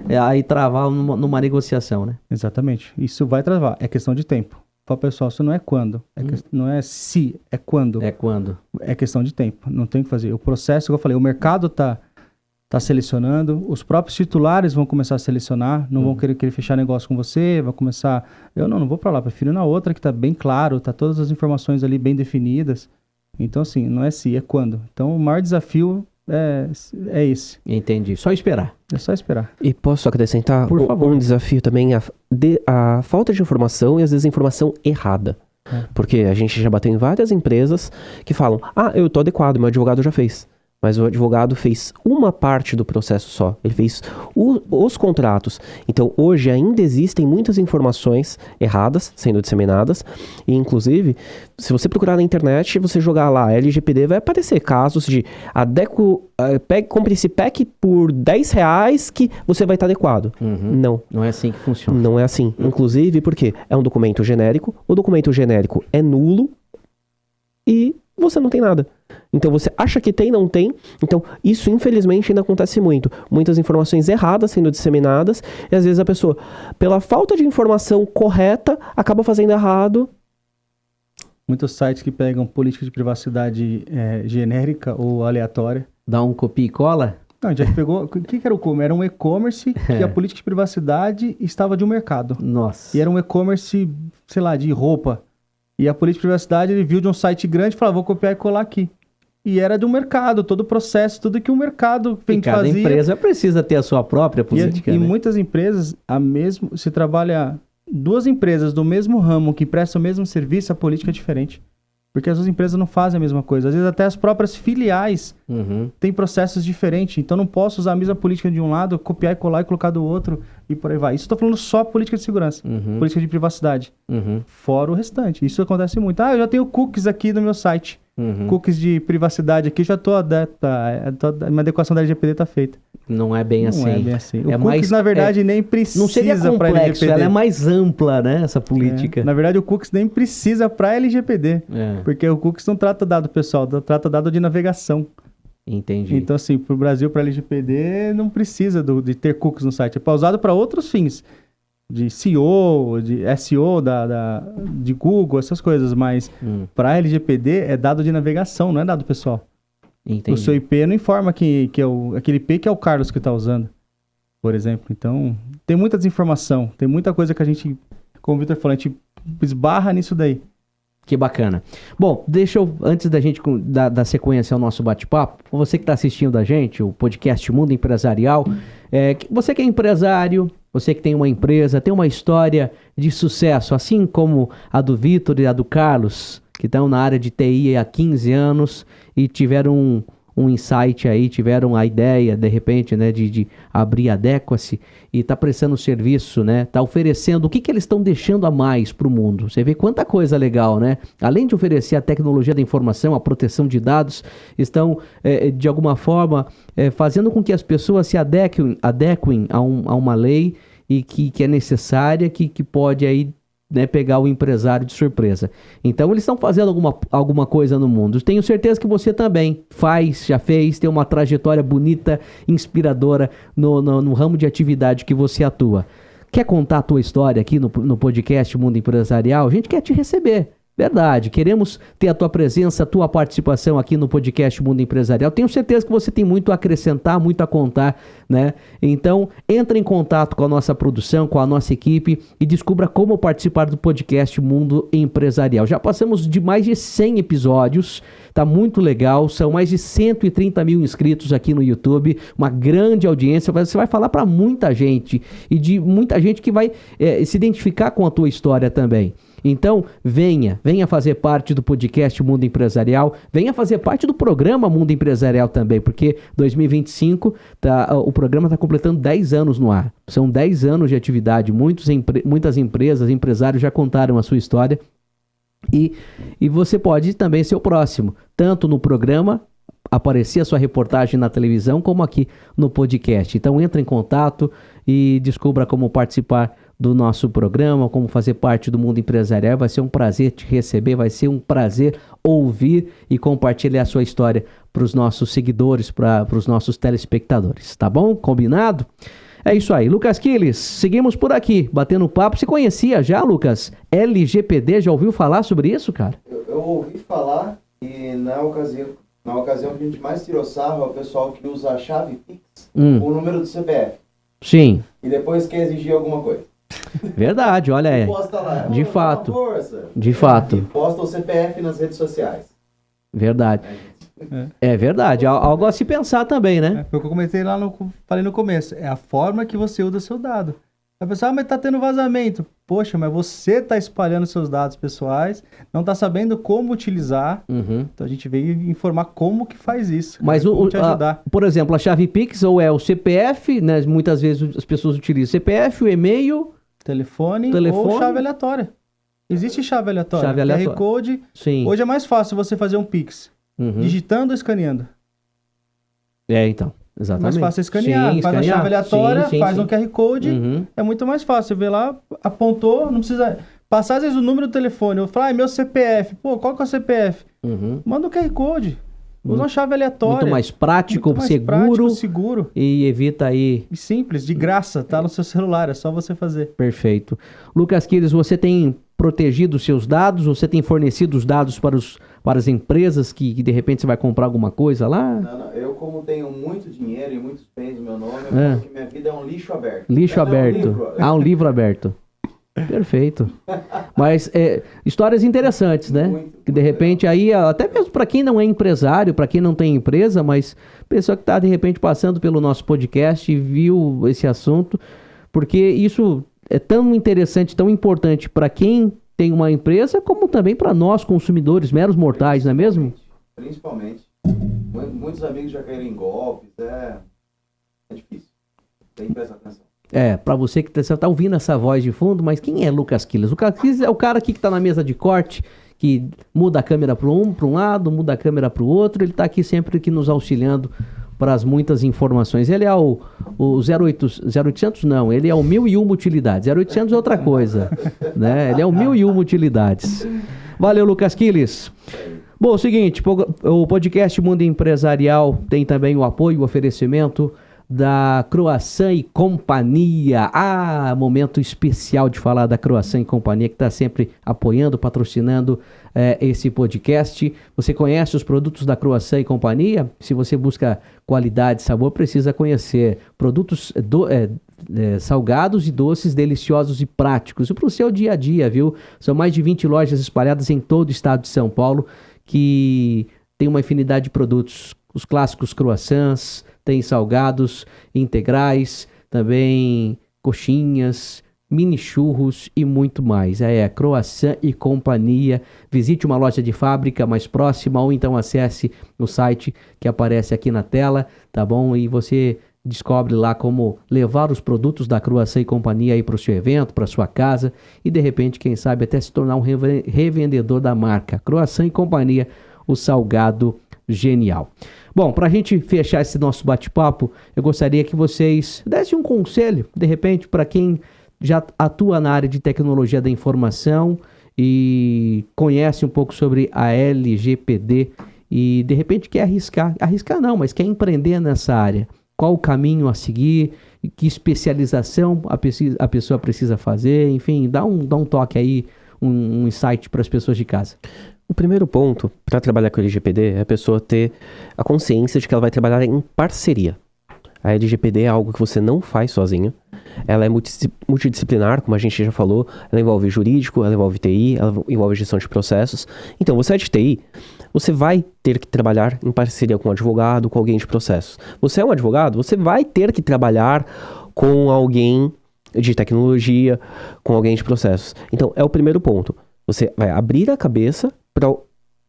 Speaker 1: aí travar numa negociação, né?
Speaker 3: Exatamente. Isso vai travar. É questão de tempo. Fala, pessoal, isso não é quando. Não é se, é quando.
Speaker 1: É quando.
Speaker 3: É questão de tempo. Não tem o que fazer. O processo, como eu falei, o mercado tá selecionando, os próprios titulares vão começar a selecionar, não vão querer fechar negócio com você, vai começar... Eu não vou para lá, prefiro ir na outra que tá bem claro, tá todas as informações ali bem definidas. Então, assim, não é se, é quando. Então, o maior desafio é esse.
Speaker 1: Entendi. Só esperar.
Speaker 3: É só esperar.
Speaker 2: E posso acrescentar
Speaker 1: Por favor.
Speaker 2: Um desafio também, a falta de informação e às vezes a informação errada. Porque a gente já bateu em várias empresas que falam, eu tô adequado, meu advogado já fez. Mas o advogado fez uma parte do processo só. Ele fez os contratos. Então, hoje ainda existem muitas informações erradas sendo disseminadas. E, inclusive, se você procurar na internet, você jogar lá LGPD, vai aparecer casos de compre esse pack por R$10 que você vai estar adequado. Não.
Speaker 1: Não é assim que funciona.
Speaker 2: Não é assim. Inclusive, porque é um documento genérico. O documento genérico é nulo e você não tem nada. Então você acha que tem, não tem. Então isso infelizmente ainda acontece muito. Muitas informações erradas sendo disseminadas e às vezes a pessoa, pela falta de informação correta, acaba fazendo errado.
Speaker 3: Muitos sites que pegam política de privacidade genérica ou aleatória.
Speaker 1: Dá um copia e cola?
Speaker 3: Não, a gente já pegou... O que era o e-commerce? Era um e-commerce que a política de privacidade estava de um mercado.
Speaker 1: Nossa.
Speaker 3: E era um e-commerce, sei lá, de roupa. E a política de privacidade, ele viu de um site grande e falou, vou copiar e colar aqui. E era de um mercado, todo o processo, tudo que o mercado fazia.
Speaker 1: Cada empresa precisa ter a sua própria política,
Speaker 3: E
Speaker 1: né?
Speaker 3: muitas empresas, se trabalha 2 empresas do mesmo ramo que prestam o mesmo serviço, a política é diferente. Porque as duas empresas não fazem a mesma coisa. Às vezes até as próprias filiais têm processos diferentes. Então não posso usar a mesma política de um lado, copiar e colar e colocar do outro e por aí vai. Isso eu estou falando só política de segurança, política de privacidade. Fora o restante. Isso acontece muito. Eu já tenho cookies aqui no meu site. Cookies de privacidade aqui, já estou uma adequação da LGPD está feita.
Speaker 1: Não é bem assim.
Speaker 3: Não é bem assim. O cookies,
Speaker 1: mais,
Speaker 3: na verdade, nem precisa
Speaker 1: não seria complexo,
Speaker 3: LGPD.
Speaker 1: ela é mais ampla, né, essa política.
Speaker 3: Na verdade, o cookies nem precisa para LGPD. Porque o cookies não trata dado pessoal, trata dado de navegação.
Speaker 1: Entendi.
Speaker 3: Então, assim, para o Brasil, para LGPD, não precisa de ter cookies no site. É usado para outros fins. De SEO, de SEO de Google, essas coisas. Mas para LGPD é dado de navegação, não é dado pessoal.
Speaker 1: Entendi.
Speaker 3: O seu IP não informa que é aquele IP que é o Carlos que está usando, por exemplo. Então, tem muita desinformação, tem muita coisa que a gente, como o Vitor falou, a gente esbarra nisso daí.
Speaker 1: Que bacana. Bom, deixa eu, antes da gente dar sequência ao nosso bate-papo, você que está assistindo a gente, o podcast Mundo Empresarial, você que é empresário, você que tem uma empresa, tem uma história de sucesso, assim como a do Vitor e a do Carlos, que estão na área de TI há 15 anos e tiveram um insight aí, tiveram a ideia, de repente, né, de abrir a Adequacy e tá prestando serviço, né, tá oferecendo, o que eles estão deixando a mais para o mundo? Você vê quanta coisa legal, né? Além de oferecer a tecnologia da informação, a proteção de dados, estão, de alguma forma, fazendo com que as pessoas se adequem a uma lei e que é necessária, que pode aí, né, pegar o empresário de surpresa. Então eles estão fazendo alguma coisa no mundo. Tenho certeza que você também já fez, tem uma trajetória bonita, inspiradora no ramo de atividade que você atua. Quer contar a tua história aqui no podcast Mundo Empresarial? A gente quer te receber. Verdade, queremos ter a tua presença, a tua participação aqui no podcast Mundo Empresarial. Tenho certeza que você tem muito a acrescentar, muito a contar, né? Então, entre em contato com a nossa produção, com a nossa equipe e descubra como participar do podcast Mundo Empresarial. Já passamos de mais de 100 episódios, tá muito legal, são mais de 130 mil inscritos aqui no YouTube, uma grande audiência, você vai falar para muita gente e de muita gente que vai se identificar com a tua história também. Então, venha fazer parte do podcast Mundo Empresarial, venha fazer parte do programa Mundo Empresarial também, porque 2025 o programa está completando 10 anos no ar. São 10 anos de atividade, muitas empresas, empresários já contaram a sua história e você pode também ser o próximo, tanto no programa, aparecer a sua reportagem na televisão, como aqui no podcast. Então, entre em contato e descubra como participar do nosso programa, como fazer parte do Mundo Empresarial. Vai ser um prazer te receber, vai ser um prazer ouvir e compartilhar a sua história para os nossos seguidores, para os nossos telespectadores, tá bom? Combinado? É isso aí. Lucas Quiles, seguimos por aqui, batendo papo. Você conhecia já, Lucas, LGPD? Já ouviu falar sobre isso, cara?
Speaker 4: Eu ouvi falar e na ocasião que a gente mais tirou sarro é o pessoal que usa a chave Pix com o número do CPF.
Speaker 1: Sim.
Speaker 4: E depois quer exigir alguma coisa.
Speaker 1: Verdade, olha aí.
Speaker 4: Posta lá.
Speaker 1: De fato.
Speaker 4: Força.
Speaker 1: De fato.
Speaker 4: E posta o CPF nas redes sociais.
Speaker 1: Verdade. É verdade. Algo a se pensar também, né?
Speaker 3: Foi o que eu comentei falei no começo. É a forma que você usa seu dado. A pessoa, mas tá tendo vazamento. Poxa, mas você tá espalhando seus dados pessoais, não tá sabendo como utilizar. Então a gente veio informar como que faz isso.
Speaker 1: Mas
Speaker 3: te ajudar.
Speaker 1: Por exemplo, a chave Pix ou é o CPF, né? Muitas vezes as pessoas utilizam CPF, o e-mail,
Speaker 3: telefone ou chave aleatória. Existe chave aleatória.
Speaker 1: Chave aleatória.
Speaker 3: QR Code.
Speaker 1: Sim.
Speaker 3: Hoje é mais fácil você fazer um Pix digitando ou escaneando.
Speaker 1: Então. Exatamente.
Speaker 3: Mais fácil escanear, faz a chave aleatória, faz um QR Code, é muito mais fácil. Você vê lá, apontou, não precisa passar às vezes o número do telefone. Eu falo, meu CPF, qual que é o CPF? Manda um QR Code, usa uma chave aleatória.
Speaker 1: Muito mais prático,
Speaker 3: muito mais seguro.
Speaker 1: E evita aí...
Speaker 3: E simples, de graça, tá no seu celular, é só você fazer.
Speaker 1: Perfeito. Lucas Quiles, você tem protegido os seus dados? Você tem fornecido os dados para as empresas que de repente você vai comprar alguma coisa lá?
Speaker 4: Não. Eu, como tenho muito dinheiro e muitos bens no meu nome, eu falo que minha vida é um lixo aberto.
Speaker 1: Lixo aberto. Um livro aberto. Perfeito. Mas histórias interessantes, né?
Speaker 4: Muito,
Speaker 1: que de repente aí, até mesmo para quem não é empresário, para quem não tem empresa, mas pessoa que está de repente passando pelo nosso podcast e viu esse assunto, porque isso é tão interessante, tão importante para quem tem uma empresa, como também para nós consumidores, meros mortais, não é mesmo?
Speaker 4: Principalmente. Muitos amigos já caíram em golpes, é difícil. Tem que prestar atenção.
Speaker 1: Para você que está ouvindo essa voz de fundo, mas quem é Lucas Quiles? O Lucas Quiles é o cara aqui que está na mesa de corte, que muda a câmera para um lado, muda a câmera para o outro, ele está aqui sempre aqui nos auxiliando para as muitas informações. Ele é o 0800 não, ele é o 1001 utilidades. 0800 é outra coisa, né? Ele é o 1001 utilidades. Valeu, Lucas Quiles. Bom, é o seguinte, o podcast Mundo Empresarial tem também o apoio, o oferecimento da Croissant e Companhia. Momento especial de falar da Croissant e Companhia, que está sempre apoiando, patrocinando esse podcast. Você conhece os produtos da Croissant e Companhia? Se você busca qualidade e sabor, precisa conhecer produtos salgados e doces, deliciosos e práticos. E para o seu dia a dia, viu? São mais de 20 lojas espalhadas em todo o estado de São Paulo, que tem uma infinidade de produtos. Os clássicos croissants, tem salgados integrais, também coxinhas, mini churros e muito mais. Croissant e Companhia. Visite uma loja de fábrica mais próxima ou então acesse o site que aparece aqui na tela, tá bom? E você descobre lá como levar os produtos da Croissant e Companhia aí para o seu evento, para sua casa e de repente, quem sabe, até se tornar um revendedor da marca. Croissant e Companhia, o salgado genial. Bom, para a gente fechar esse nosso bate-papo, eu gostaria que vocês dessem um conselho, de repente, para quem já atua na área de tecnologia da informação e conhece um pouco sobre a LGPD e de repente quer arriscar não, mas quer empreender nessa área. Qual o caminho a seguir, que especialização a pessoa precisa fazer, enfim, dá um toque aí, um insight para as pessoas de casa.
Speaker 2: O primeiro ponto para trabalhar com a LGPD é a pessoa ter a consciência de que ela vai trabalhar em parceria. A LGPD é algo que você não faz sozinho. Ela é multidisciplinar, como a gente já falou. Ela envolve jurídico, ela envolve TI, ela envolve gestão de processos. Então, você é de TI, você vai ter que trabalhar em parceria com um advogado, com alguém de processos. Você é um advogado, você vai ter que trabalhar com alguém de tecnologia, com alguém de processos. Então, é o primeiro ponto. Você vai abrir a cabeça para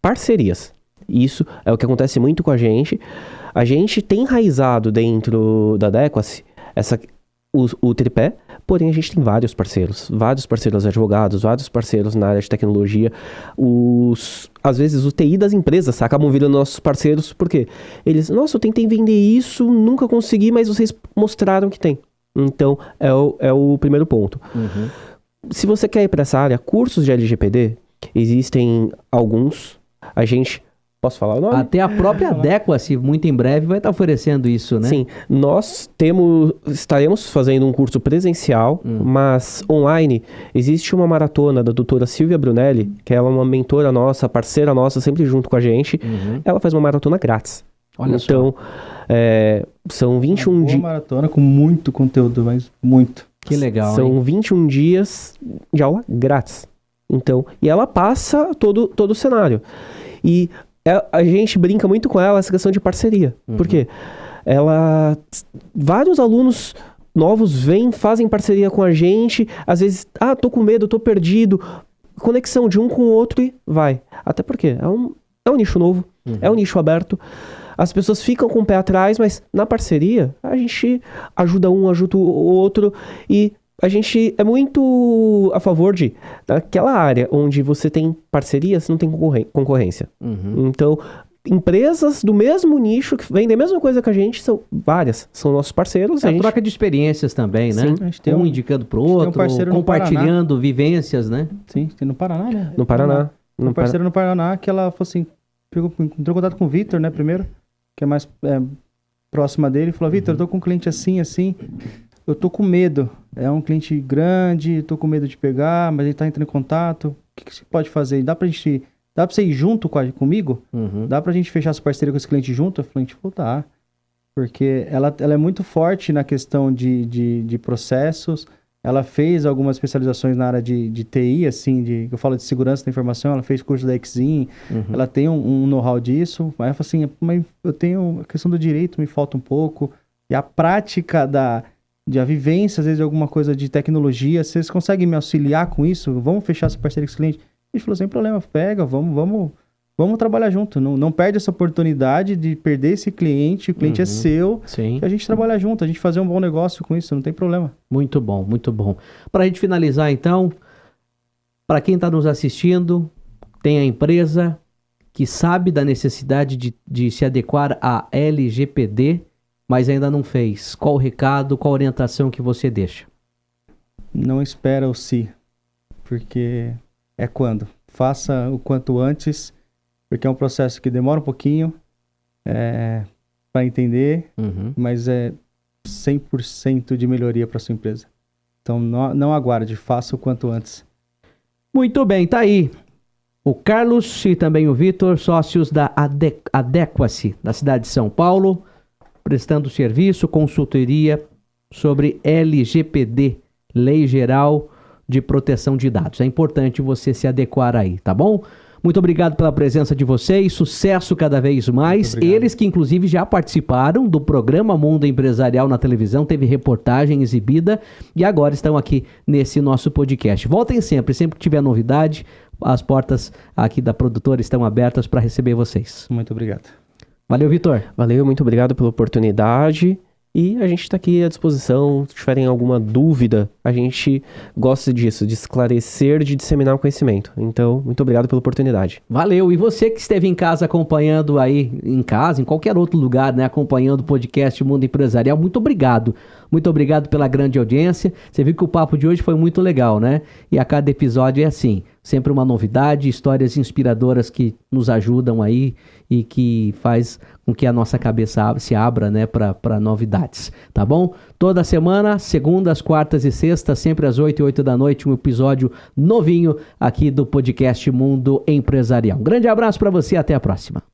Speaker 2: parcerias. Isso é o que acontece muito com a gente. A gente tem enraizado dentro da Adequacy o tripé, porém a gente tem vários parceiros advogados, vários parceiros na área de tecnologia. Às vezes o TI das empresas acabam virando nossos parceiros, porque eles, nossa, eu tentei vender isso, nunca consegui, mas vocês mostraram que tem. Então, é o primeiro ponto.
Speaker 1: Uhum.
Speaker 2: Se você quer ir para essa área, cursos de LGPD, existem alguns. Posso falar o nome?
Speaker 1: Até a própria Adequacy, muito em breve, vai estar oferecendo isso, né?
Speaker 2: Sim, nós estaremos fazendo um curso presencial, mas online. Existe uma maratona da doutora Silvia Brunelli, que ela é uma mentora nossa, parceira nossa, sempre junto com a gente.
Speaker 1: Uhum.
Speaker 2: Ela faz uma maratona grátis.
Speaker 1: Olha
Speaker 2: então, são 21 dias.
Speaker 3: Uma maratona com muito conteúdo, mas muito.
Speaker 1: Que legal,
Speaker 2: São
Speaker 1: hein?
Speaker 2: 21 dias de aula grátis. Então, e ela passa todo o cenário. E a gente brinca muito com ela essa questão de parceria.
Speaker 1: Uhum.
Speaker 2: Porque vários alunos novos vêm, fazem parceria com a gente. Às vezes, tô com medo, tô perdido. Conexão de um com o outro e vai. Até porque é um nicho novo, é um nicho aberto. As pessoas ficam com o pé atrás, mas na parceria a gente ajuda um, ajuda o outro e a gente é muito a favor daquela área onde você tem parcerias, não tem concorrência.
Speaker 1: Uhum.
Speaker 2: Então, empresas do mesmo nicho que vendem a mesma coisa que a gente, são várias, são nossos parceiros.
Speaker 1: A troca de experiências também, né?
Speaker 2: Sim,
Speaker 3: a gente tem
Speaker 1: indicando pro outro,
Speaker 3: parceiro no
Speaker 1: compartilhando vivências, né?
Speaker 3: Sim, tem no Paraná, né?
Speaker 2: No Paraná.
Speaker 3: Um parceiro no Paraná que ela falou assim, entrou em contato com o Vitor, né, primeiro, que é mais próxima dele, falou, Vitor, eu tô com um cliente assim, eu tô com medo, é um cliente grande, tô com medo de pegar, mas ele tá entrando em contato, o que você pode fazer? Dá pra você ir junto comigo?
Speaker 1: Uhum.
Speaker 3: Dá pra gente fechar essa parceria com esse cliente junto? Eu falei, tipo, tá, porque ela é muito forte na questão de processos, ela fez algumas especializações na área de TI, assim, eu falo de segurança da informação, ela fez curso da Exim, ela tem um know-how disso, mas ela falou assim, mas eu tenho a questão do direito, me falta um pouco, e a prática a vivência, às vezes, de alguma coisa de tecnologia, vocês conseguem me auxiliar com isso? Vamos fechar essa parceria com esse cliente? Ele falou, sem problema, pega, vamos trabalhar junto, não perde essa oportunidade de perder esse cliente, o cliente é seu,
Speaker 1: Sim.
Speaker 3: que a gente trabalha junto, a gente fazer um bom negócio com isso, não tem problema.
Speaker 1: Muito bom, muito bom. Para a gente finalizar, então, para quem está nos assistindo, tem a empresa que sabe da necessidade de se adequar à LGPD, mas ainda não fez. Qual o recado, qual a orientação que você deixa?
Speaker 3: Não espera o se, porque é quando. Faça o quanto antes, porque é um processo que demora um pouquinho para entender, mas 100% de melhoria para sua empresa. Então, não aguarde, faça o quanto antes.
Speaker 1: Muito bem, tá aí. O Carlos e também o Vitor, sócios da Adequacy, da cidade de São Paulo, prestando serviço, consultoria sobre LGPD, Lei Geral de Proteção de Dados. É importante você se adequar aí, tá bom? Muito obrigado pela presença de vocês, sucesso cada vez mais. Eles que inclusive já participaram do programa Mundo Empresarial na televisão, teve reportagem exibida e agora estão aqui nesse nosso podcast. Voltem sempre que tiver novidade, as portas aqui da produtora estão abertas para receber vocês.
Speaker 3: Muito obrigado.
Speaker 1: Valeu, Vitor.
Speaker 2: Valeu, muito obrigado pela oportunidade. E a gente está aqui à disposição, se tiverem alguma dúvida, a gente gosta disso, de esclarecer, de disseminar o conhecimento. Então, muito obrigado pela oportunidade.
Speaker 1: Valeu. E você que esteve em casa acompanhando aí, em casa, em qualquer outro lugar, né, acompanhando o podcast Mundo Empresarial, muito obrigado. Muito obrigado pela grande audiência. Você viu que o papo de hoje foi muito legal, né? E a cada episódio é assim, sempre uma novidade, histórias inspiradoras que nos ajudam aí e que faz com que a nossa cabeça se abra, né, para novidades, tá bom? Toda semana, segundas, quartas e sextas, sempre às 8 e 8 da noite, um episódio novinho aqui do podcast Mundo Empresarial. Um grande abraço para você, até a próxima.